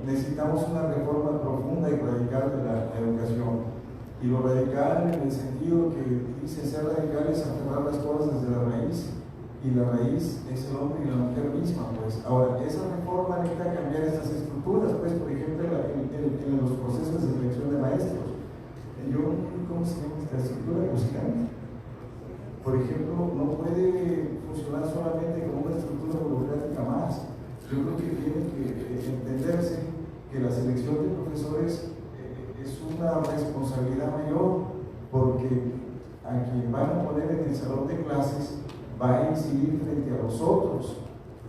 necesitamos una reforma profunda y radical de la educación. Y lo radical en el sentido que dice ser radical es aferrar las cosas desde la raíz. Y la raíz es el hombre y la mujer misma, pues. Ahora, esa reforma necesita cambiar estas estructuras, pues, por ejemplo, en los procesos de selección de maestros. ¿Cómo se llama esta estructura? Por ejemplo, no puede funcionar solamente como una estructura burocrática más. Yo creo que tiene que entenderse que la selección de profesores es una responsabilidad mayor, porque a quien van a poner en el salón de clases va a incidir frente a los otros.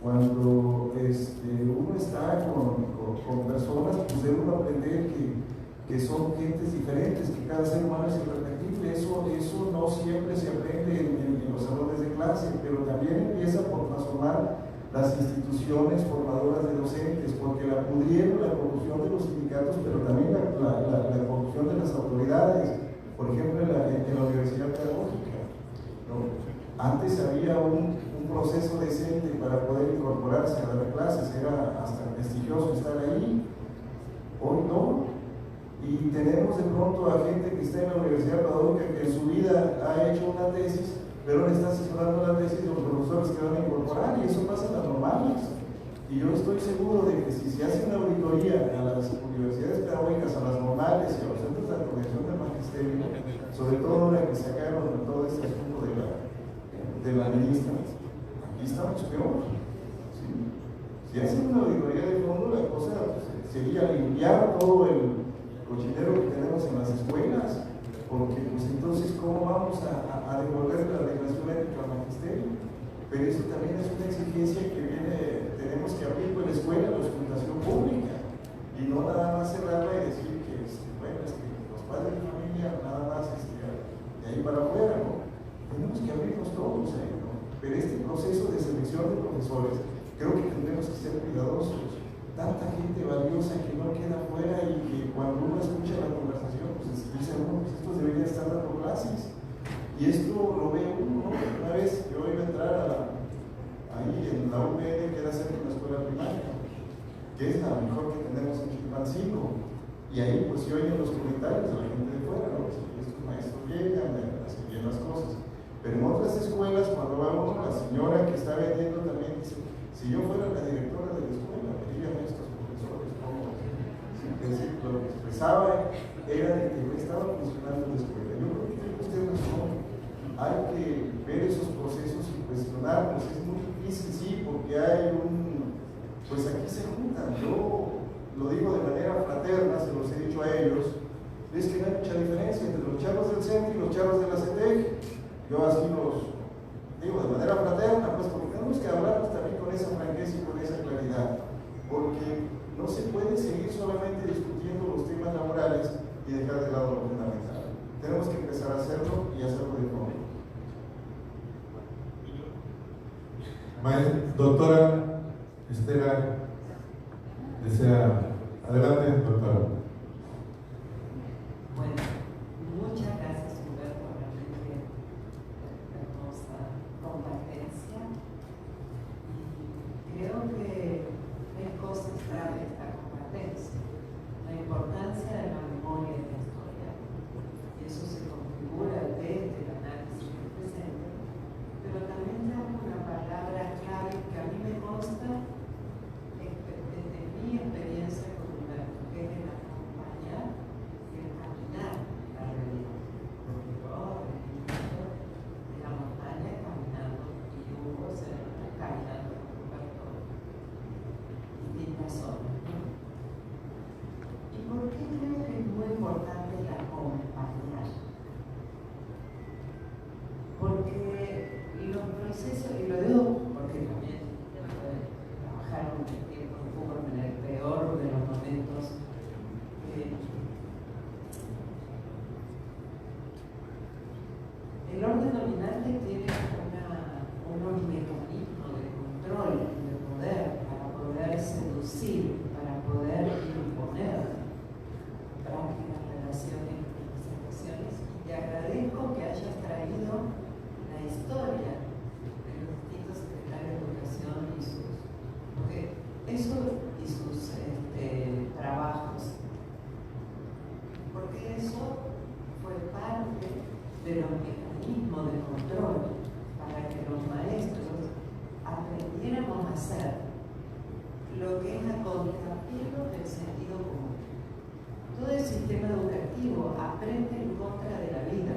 Cuando uno está con personas, pues debe uno aprender que son gentes diferentes, que cada ser humano es irrepetible. Eso no siempre se aprende en los salones de clase, pero también empieza por transformar las instituciones formadoras de docentes, porque la pudrieron la corrupción de los sindicatos, pero también la corrupción de las autoridades, por ejemplo en la Universidad Pedagógica, ¿no? Antes había un proceso decente para poder incorporarse a dar clases, era hasta prestigioso estar ahí. Hoy no. Y tenemos de pronto a gente que está en la Universidad Pedagógica que en su vida ha hecho una tesis, pero le está asesorando la tesis de los profesores que van a incorporar, y eso pasa en las normales. Y yo estoy seguro de que si se hace una auditoría a las universidades pedagógicas, a las normales y a los centros de actualización del magisterio, sobre todo ahora que sacaron todo este asunto de la ministra, aquí estamos peor. ¿Sí? Si hacen una auditoría de fondo, la cosa sería limpiar todo el cochinero que tenemos en las escuelas, porque pues entonces ¿cómo vamos a devolver la regulación ética al magisterio? Pero eso también es una exigencia que tenemos que abrir con la escuela, la educación pública, y no nada más cerrarla y decir que los padres de familia nada más de ahí para afuera, ¿no? Tenemos que abrir proceso de selección de profesores, creo que tendremos que ser cuidadosos. Tanta gente valiosa que no queda fuera y que cuando uno escucha la conversación, pues dice uno, pues estos deberían estar dando clases. Y esto lo ve uno, ¿no? Una vez yo iba a entrar ahí en la UPN, que era cerca de la escuela primaria, que es la mejor que tenemos en Chilpancingo. Y ahí pues yo oía los comentarios de la gente de fuera, ¿no? Si estos maestros llegan, hacen bien las cosas. Pero en otras escuelas, cuando vamos, la señora que está vendiendo también dice, si yo fuera la directora de la escuela, me dirían estos profesores, ¿cómo? Sí, lo que expresaba era de que no estaba funcionando la escuela. Yo creo que tiene usted razón. Hay que ver esos procesos y cuestionarlos. Es muy difícil, sí, porque hay pues aquí se juntan. Yo lo digo de manera fraterna, se los he dicho a ellos, es que no hay mucha diferencia entre los chavos del centro y los chavos de la CETEC. Yo así los digo de manera fraterna, pues porque tenemos que hablarnos también con esa franqueza y con esa claridad, porque no se puede seguir solamente discutiendo los temas laborales y dejar de lado lo fundamental. Tenemos que empezar a hacerlo y hacerlo de nuevo. Doctora Estela, desea. Adelante, doctora. Bueno, muchas gracias, Humberto, realmente hermosa comparecencia. Y creo que hay cosas clave esta comparecencia. La importancia de la memoria de la historia. Y eso se configura desde el análisis del presente. Pero también tengo una palabra clave que a mí me consta desde mi experiencia con Humberto, que es el acompañar y el caminar la realidad. Porque yo vengo de la montaña caminando y Hugo se está caminando con Humberto distintas zonas, ¿no? ¿Y por qué creo que es muy importante el acompañar? Porque los procesos, y lo digo porque también trabajaron un tiempo en Cuba en el peor de los momentos. El orden dominante tiene unos mecanismos de control, de poder, para poder seducir, para poder imponer prácticas, relaciones, representaciones. Y te agradezco que hayas traído la historia de los distintos secretarios de educación y sus trabajos, porque eso fue parte de los mecanismos de control para que los maestros aprendiéramos a hacer lo que es a contrapelo del sentido común. Todo el sistema educativo aprende en contra de la vida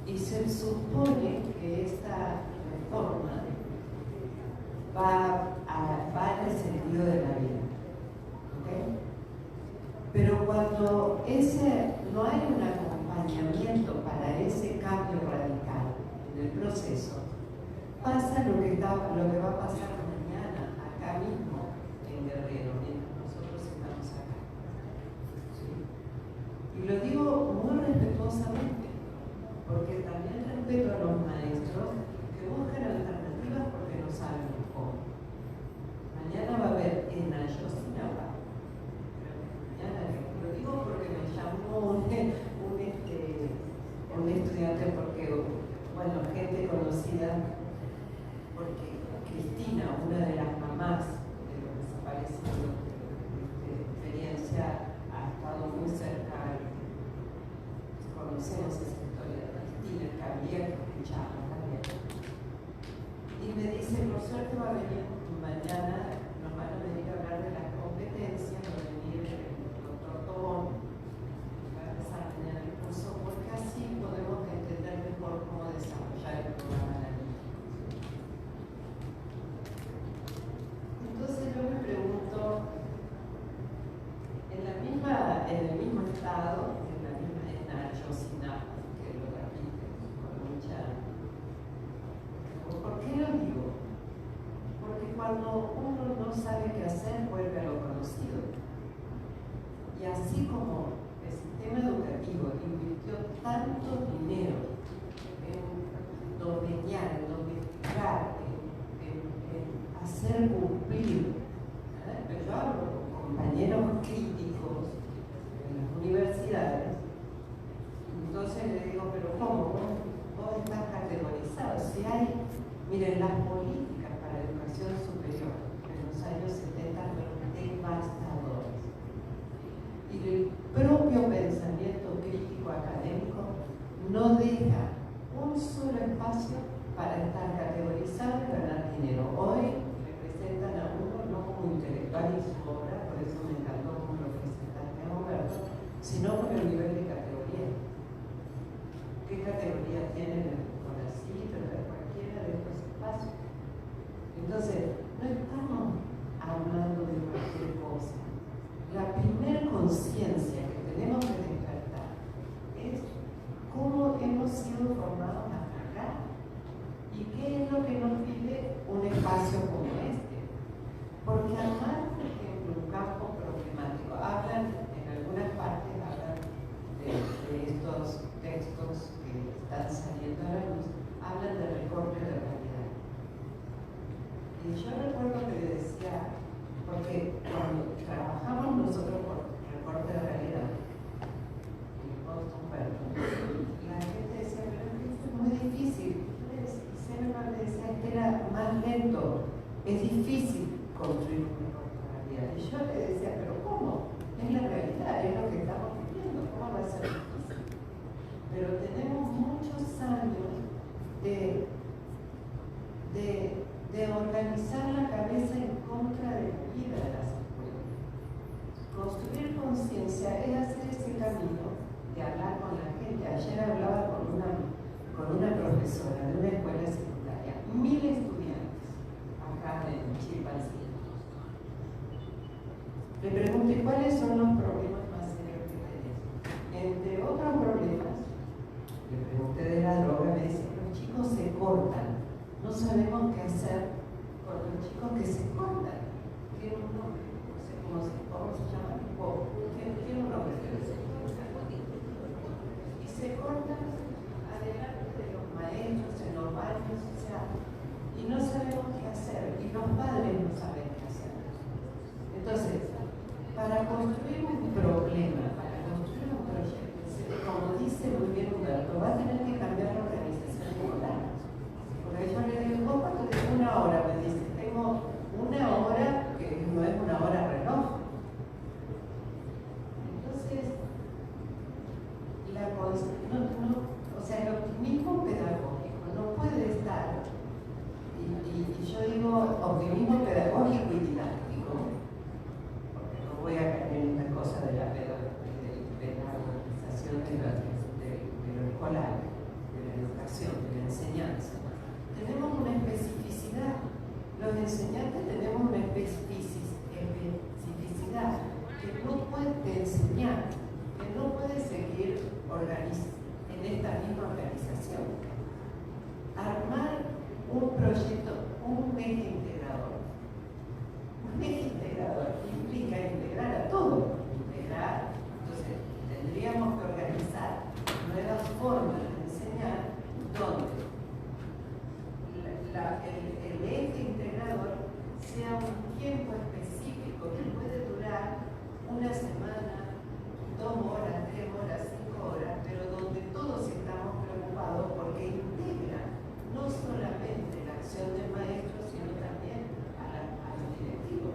y se supone que esta reforma va en el sentido de la vida. ¿Okay? Pero cuando no hay un acompañamiento para ese cambio radical en el proceso, pasa lo que va a pasar mañana, acá mismo, en Guerrero, mientras nosotros estamos acá. ¿Sí? Y lo digo muy respetuosamente, porque también respeto a los maestros que buscan alternativas porque no saben cómo. Mañana va a haber en Ayotzinapa. Lo digo porque me llamó un estudiante, porque, bueno, gente conocida, porque Cristina, una de las mamás de los desaparecidos de experiencia, ha estado muy cerca. Conocemos esa historia de Cristina, que había que escucharla también. Y me dice, por suerte va a venir mañana, nos van a venir a hablar de las competencias, va a venir el doctor Tobón, va a empezar mañana el curso, porque así podemos entender mejor cómo desarrollar el programa de la niña. Entonces yo me pregunto, en el mismo estado, en Ayotzinapa, que lo repite con mucha... ¿Por qué lo digo? Porque cuando uno no sabe qué hacer, vuelve a lo conocido. Y así como el sistema educativo invirtió tanto dinero en domesticar Miren, las políticas para educación superior en los años 70 fueron devastadoras. Y el propio pensamiento crítico académico no deja un solo espacio para estar categorizado y ganar dinero. Hoy representan a uno no como intelectual y su obra, por eso me encantó como lo presentaste a Humberto, sino por el nivel de categoría. ¿Qué categoría tiene el CONACYT o cualquiera de estos espacios? Entonces, no estamos hablando de cualquier cosa. La primera conciencia que tenemos que despertar es cómo hemos sido formados hasta acá y qué es lo que nos pide un espacio como este. Porque además, por ejemplo, un campo problemático, en algunas partes hablan de estos textos que están saliendo a la luz, hablan de recorte de realidad. Y yo recuerdo que le decía, porque cuando trabajamos nosotros por recorte de realidad, la gente decía, pero esto es muy difícil. Y Senegal decía que era más lento, es difícil construir un recorte de realidad. Y yo le decía, pero ¿cómo? Es la realidad, es lo que estamos viviendo, ¿cómo va a ser difícil? Pero tenemos muchos años de organizar la cabeza en contra de la vida de las escuelas. Construir conciencia es hacer ese camino de hablar con la gente. Ayer hablaba con una profesora de una escuela secundaria, 1000 estudiantes acá en Chilpancingo. Le pregunté cuáles son los problemas más serios que tenés. Entre otros problemas, le pregunté de la droga, me dice, los chicos se cortan, no sabemos qué hacer con los chicos que se cortan. Tiene un nombre, no sé cómo se llama, tiene un nombre, pero se cortan. Y se cortan adelante de los maestros, en los baños, o sea, y no sabemos qué hacer, y los padres no saben qué hacer. Entonces, para construir un problema, para construir un proyecto, como dice muy bien Humberto, va a tener que cambiar la organización escolar. Porque yo le digo, ¿vos cuánto tenés? Una hora? Me dice, tengo una hora que no es una hora reloj. Entonces, o sea, el optimismo pedagógico no puede estar, y yo digo optimismo pedagógico y didáctico, porque no voy a caer en una cosa de la organización de lo escolar, de la educación, de la enseñanza. Tenemos una especificidad. Los enseñantes tenemos una especificidad que no puede enseñar, que no puede seguir en esta misma organización. Armar un proyecto, un eje integrador. Un eje integrador implica integrar a todo. Entonces, tendríamos que organizar nuevas formas de enseñar donde el eje integrador sea un tiempo específico que puede durar una semana, 2 horas, 3 horas, 5 horas, pero donde todos estamos preocupados porque integra no solamente la acción del maestro, sino también a los directivos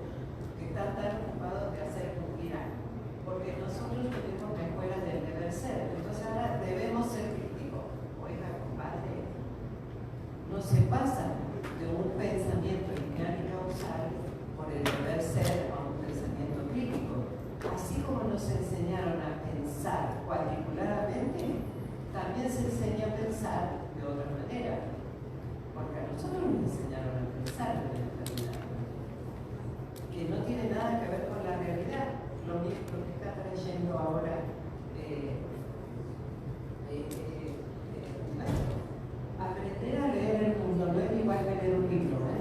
que están tan ocupados de hacer cumplir algo. Porque nosotros tenemos la escuela del deber ser, entonces ahora debemos ser críticos. Oiga, compadre, no se pasa de un pensamiento lineal y causal por el deber ser a un pensamiento crítico. Así como nos enseñaron a pensar cuadriculadamente, también se enseña a pensar de otra manera. Porque a nosotros nos enseñaron a pensar de una determinada manera, que no tiene nada que ver con la realidad. Lo mismo que está trayendo ahora aprender a leer el mundo no es igual que leer un libro, ¿eh?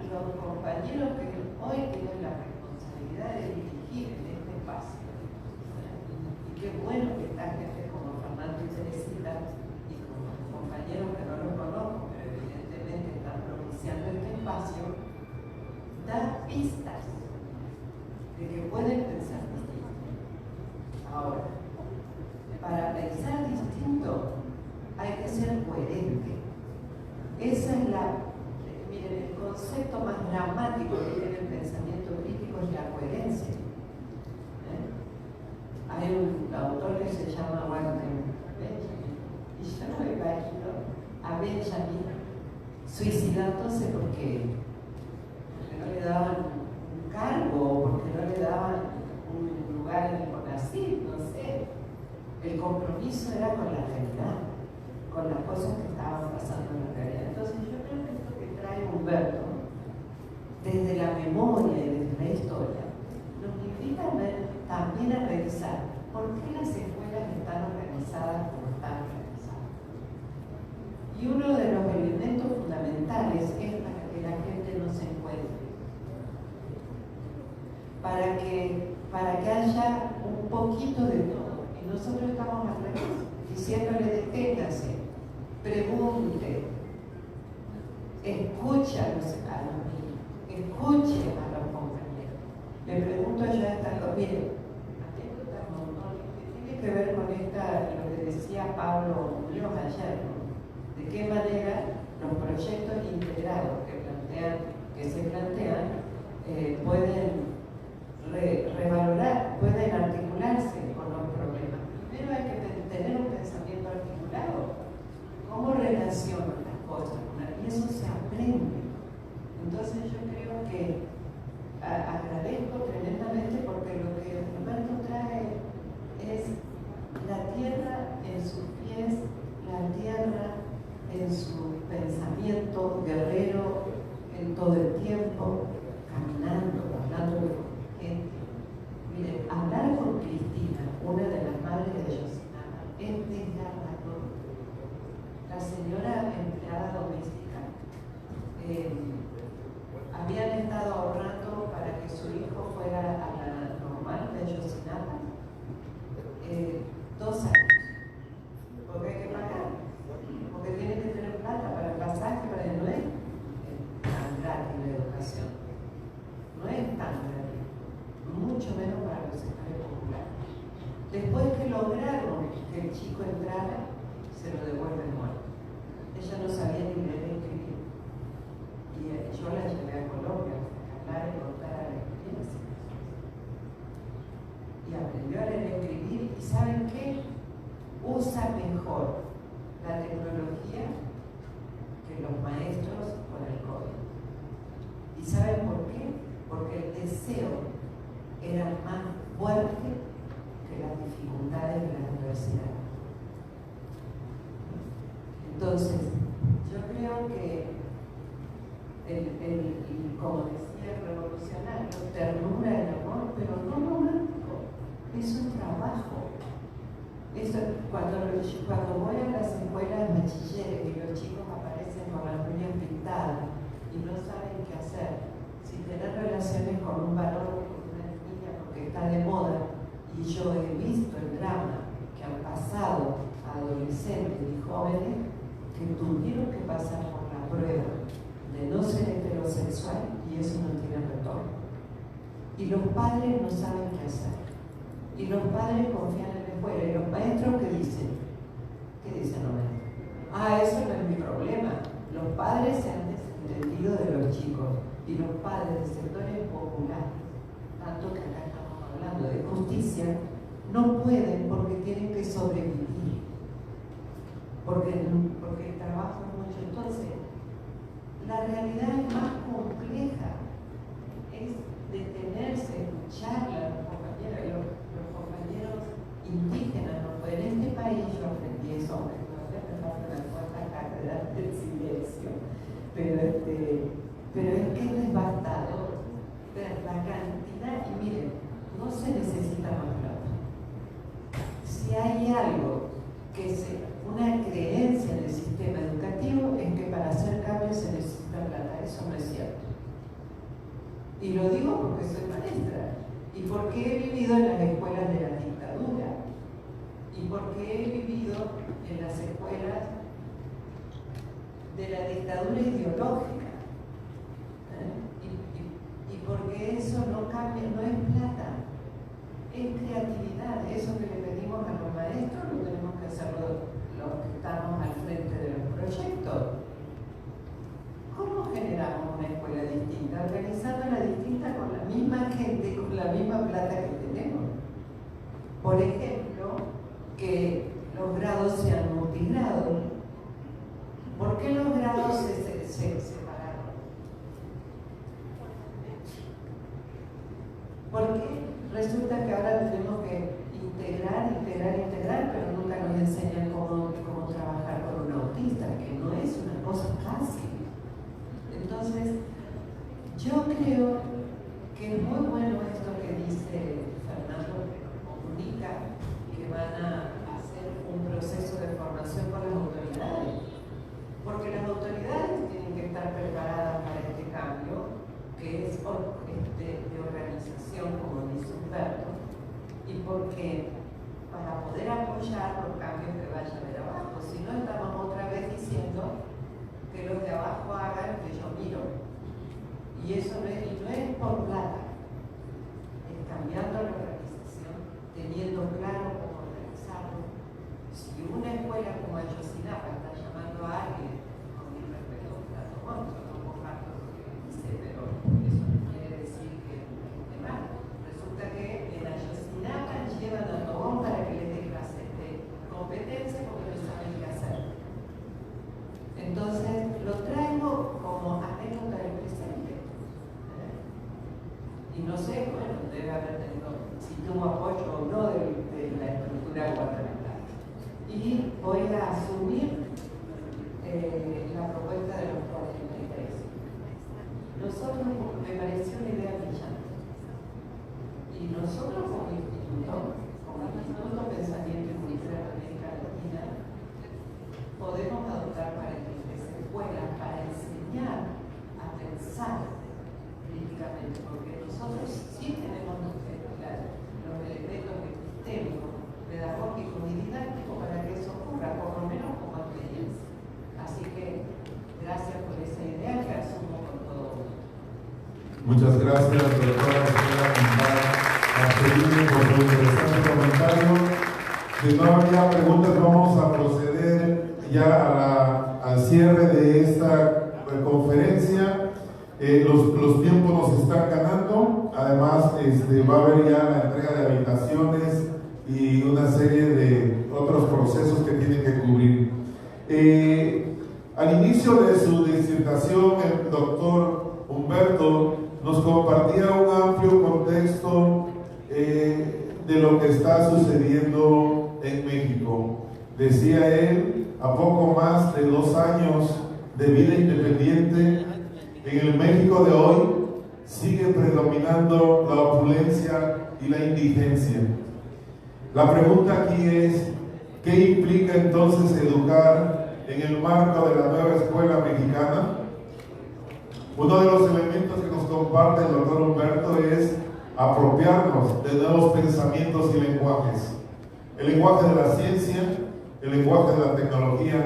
los compañeros que hoy tienen la responsabilidad de dirigir en este espacio. Y qué bueno que está gente como Fernando y Teresita y como compañeros que no los conozco, pero evidentemente están propiciando este espacio, da pistas de que pueden pensar distinto. Ahora, para pensar distinto hay que ser coherente. Esa es miren, el concepto más dramático que tiene el pensamiento crítico es la coherencia. Hay un autor que se llama Benjamin, y yo no me imagino a Benjamin suicidándose porque no le daban un cargo, porque no le daban un lugar en el CONACYT, no sé. El compromiso era con la realidad, con las cosas que estaban pasando en la realidad. Entonces yo creo que esto que trae Humberto, desde la memoria y desde la historia, nos invita también a revisar por qué las escuelas están organizadas como están organizadas. Y uno de los elementos fundamentales es para que la gente no se encuentre, para que haya un poquito de todo. Y nosotros estamos al revés, diciéndole deténgase, pregunte, escuche a los niños, escuche a los compañeros. Le pregunto yo a esta cosa, mire, anécdotas montones, que tiene que ver con lo que decía Pablo Muñoz ayer, ¿no? De qué manera los proyectos integrados que se plantean pueden revalorar, pueden articularse con los problemas. Primero hay que tener un pensamiento articulado. ¿Cómo relacionan las cosas? Y eso se aprende. Entonces yo creo que agradezco tremendamente porque lo que Humberto trae es la tierra en sus pies, la tierra en su pensamiento guerrero en todo el tiempo, caminando, hablando con gente. Miren, hablar con Cristina, una de las madres de Yosinama, es desgarrador. La señora empleada doméstica habían estado ahorrando para que su hijo fuera a la normal de Yosinama 2 años, porque hay que pagar, porque tiene que tener plata para el pasaje, para el no es tan gratis la educación, no es tan gratis, mucho menos para los sectores populares. Después que lograron que el chico entrara, se lo devuelven muerto. Ella no sabía ni leer ni escribir. Y yo la llevé a Colombia a hablar y contar a la experiencia. Y aprendió a leer y escribir, y ¿saben qué? Usa mejor la tecnología que los maestros con el COVID. ¿Y saben por qué? Porque el deseo era más fuerte que las dificultades de la universidad. Entonces, yo creo que como decía el revolucionario, ternura el amor, pero no romántico, es un trabajo. Cuando voy a las escuelas bachilleres y los chicos aparecen con las uñas pintadas y no saben qué hacer, si tener relaciones con un varón o con una niña porque está de moda, y yo he visto el drama que han pasado adolescentes y jóvenes que tuvieron que pasar por la prueba de no ser heterosexual y eso no tiene retorno. Y los padres no saben qué hacer. Y los padres confían en la escuela. Y los maestros, ¿qué dicen? ¿Qué dicen los maestros? Eso no es mi problema. Los padres se han desentendido de los chicos. Y los padres de sectores populares, tanto que acá estamos hablando de justicia, no pueden porque tienen que sobrevivir. Porque el trabajo es mucho. Entonces, la realidad es más compleja. Es detenerse, escuchar a los compañeros. Los compañeros indígenas, ¿no? En este país yo aprendí eso, aunque todavía me falta una cuarta cátedra del silencio. Pero es que es devastador ver la cantidad. Y miren, no se necesita más plata. Si hay algo una creencia en el sistema educativo es que para hacer cambios se necesita plata. Es eso no es cierto. Y lo digo porque soy maestra, y porque he vivido en las escuelas de la dictadura, y porque he vivido en las escuelas de la dictadura ideológica. Y porque eso no cambia, no es plata, es creatividad. Eso que le pedimos a los maestros lo tenemos que hacer los que estamos al frente de los proyectos. ¿Cómo generamos una escuela distinta? Organizándola distinta con la misma gente, con la misma plata que tenemos. Por ejemplo, que los grados sean multigrados. ¿Por qué los grados se separaron? Porque resulta que ahora tenemos que integrar, pero nunca nos enseñan cómo trabajar con un autista, que no es una cosa fácil. Entonces, yo creo que es muy bueno esto que dice Fernando, que comunica que van a hacer un proceso de formación con las autoridades. Porque las autoridades tienen que estar preparadas para este cambio, que es de organización, como dice Humberto, y porque para poder apoyar los cambios que vaya a haber abajo, si no estamos otra vez diciendo que los de abajo hagan que yo miro. Y eso no es por plata, es cambiando la organización, teniendo claro cómo organizarlo. Si una escuela como Ayotzinapa está llamando a alguien, con mi respeto, no comparto lo que dice, pero eso no quiere decir que esté mal. Resulta que en Ayotzinapa llevan a Tobón para que les dé clases de competencia porque no saben qué hacer. Entonces lo traigo como anécdota del presente. Y no sé, bueno, debe haber tenido, si tuvo apoyo o no de la estructura gubernamental. Y voy a asumir la propuesta de los 43. Nosotros, me pareció una idea brillante. Y nosotros como Instituto Pensamiento y Cultura de América Latina, podemos adoptar 43 escuelas para enseñar a pensar críticamente, porque nosotros sí tenemos los elementos epistémicos, pedagógicos y didácticos para que eso ocurra, por lo menos como experiencia. Así que gracias por esa idea que asumo con todo gusto. Muchas gracias, doctora Angelini, por su interesante comentario. Si no había preguntas, vamos a proceder ya al cierre de esta conferencia. Los tiempos nos están ganando. Además, va a haber ya la entrega de habitaciones y una serie de otros procesos que tienen que cubrir. Al inicio de su disertación, el doctor Humberto nos compartía un amplio contexto de lo que está sucediendo en México. Decía él, a poco más de 2 años de vida independiente, en el México de hoy sigue predominando la opulencia y la indigencia. La pregunta aquí es, ¿qué implica entonces educar en el marco de la nueva escuela mexicana? Uno de los elementos que nos comparte el doctor Humberto es apropiarnos de nuevos pensamientos y lenguajes. El lenguaje de la ciencia, el lenguaje de la tecnología,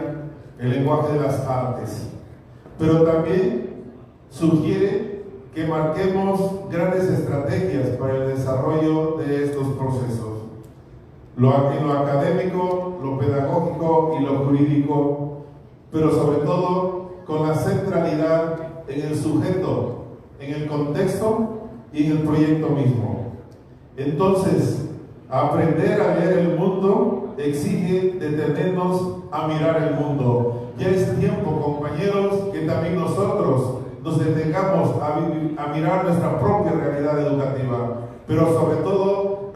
el lenguaje de las artes. Pero también sugiere que marquemos grandes estrategias para el desarrollo de estos procesos. En lo académico, lo pedagógico y lo jurídico, pero sobre todo con la centralidad en el sujeto, en el contexto y en el proyecto mismo. Entonces, aprender a leer el mundo exige detenernos a mirar el mundo. Ya es tiempo, compañeros, que también nosotros nos detengamos a mirar nuestra propia realidad educativa, pero sobre todo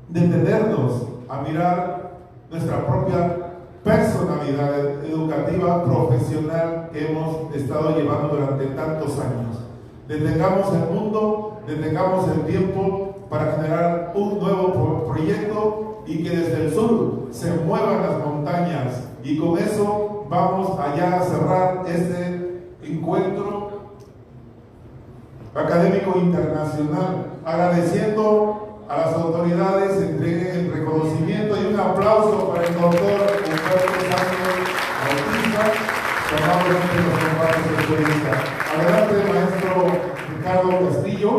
detenernos a mirar nuestra propia personalidad educativa, profesional que hemos estado llevando durante tantos años. Detengamos el mundo, detengamos el tiempo para generar un nuevo proyecto y que desde el sur se muevan las montañas, y con eso vamos allá a cerrar encuentro académico internacional. Agradeciendo a las autoridades, entregué el reconocimiento y un aplauso para el doctor Humberto Sánchez Bautista, que amablemente nos comparte su experiencia. Adelante, maestro Ricardo Castillo.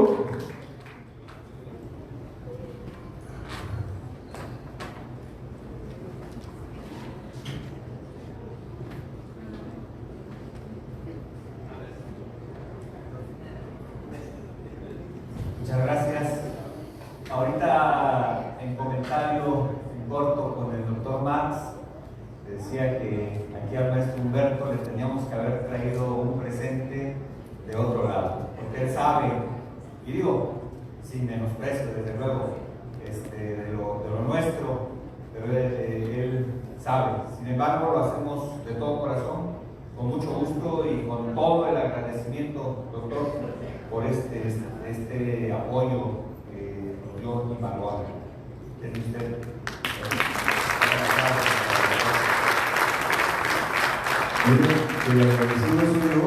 Muchas gracias. Ahorita en comentario en corto con el doctor Max, decía que aquí al maestro Humberto le teníamos que haber traído un presente de otro lado, porque él sabe, y digo, sin menosprecio desde luego, de lo nuestro, pero él sabe. Sin embargo, lo hacemos de todo corazón, con mucho gusto y con todo el agradecimiento, doctor, por este apoyo que nos dio invaluable. ¿Tiene usted? El agradecido soy yo,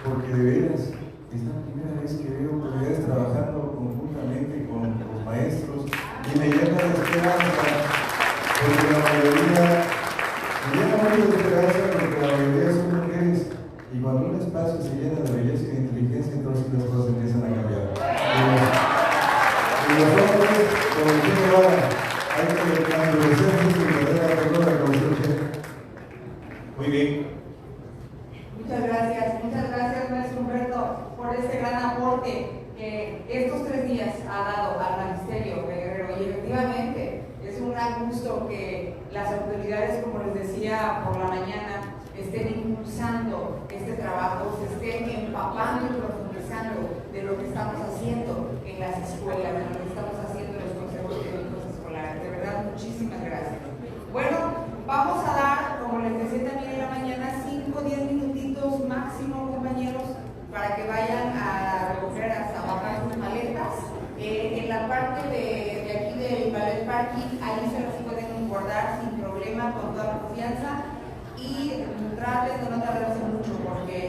porque de veras es la primera vez que veo ustedes trabajando conjuntamente con los maestros y me llena de esperanza, porque la mayoría, me llena mucho de esperanza porque la mayoría son mujeres y cuando un espacio se llena de belleza y de inteligencia, entonces las cosas empiezan a cambiar. Y los hombres, como usted lo haga, hay que endurecerse sin perder la persona como usted. Muy bien. Muchas gracias, maestro Humberto, por este gran aporte que estos 3 días ha dado al magisterio de Guerrero. Y efectivamente, es un gran gusto que las autoridades, como les decía por la mañana, estén impulsando este trabajo, se estén empapando y profundizando de lo que estamos haciendo en las escuelas, de lo que estamos haciendo en los consejos técnicos escolares. De verdad, muchísimas gracias. Bueno, vamos a dar, como les decía también en la mañana, 5 o 10 minutitos máximo, compañeros, para que vayan a recoger, hasta bajar sus maletas. En la parte de aquí del ballet parking, ahí se las pueden guardar sin problema, con toda confianza. Y traten de no tardarse mucho, porque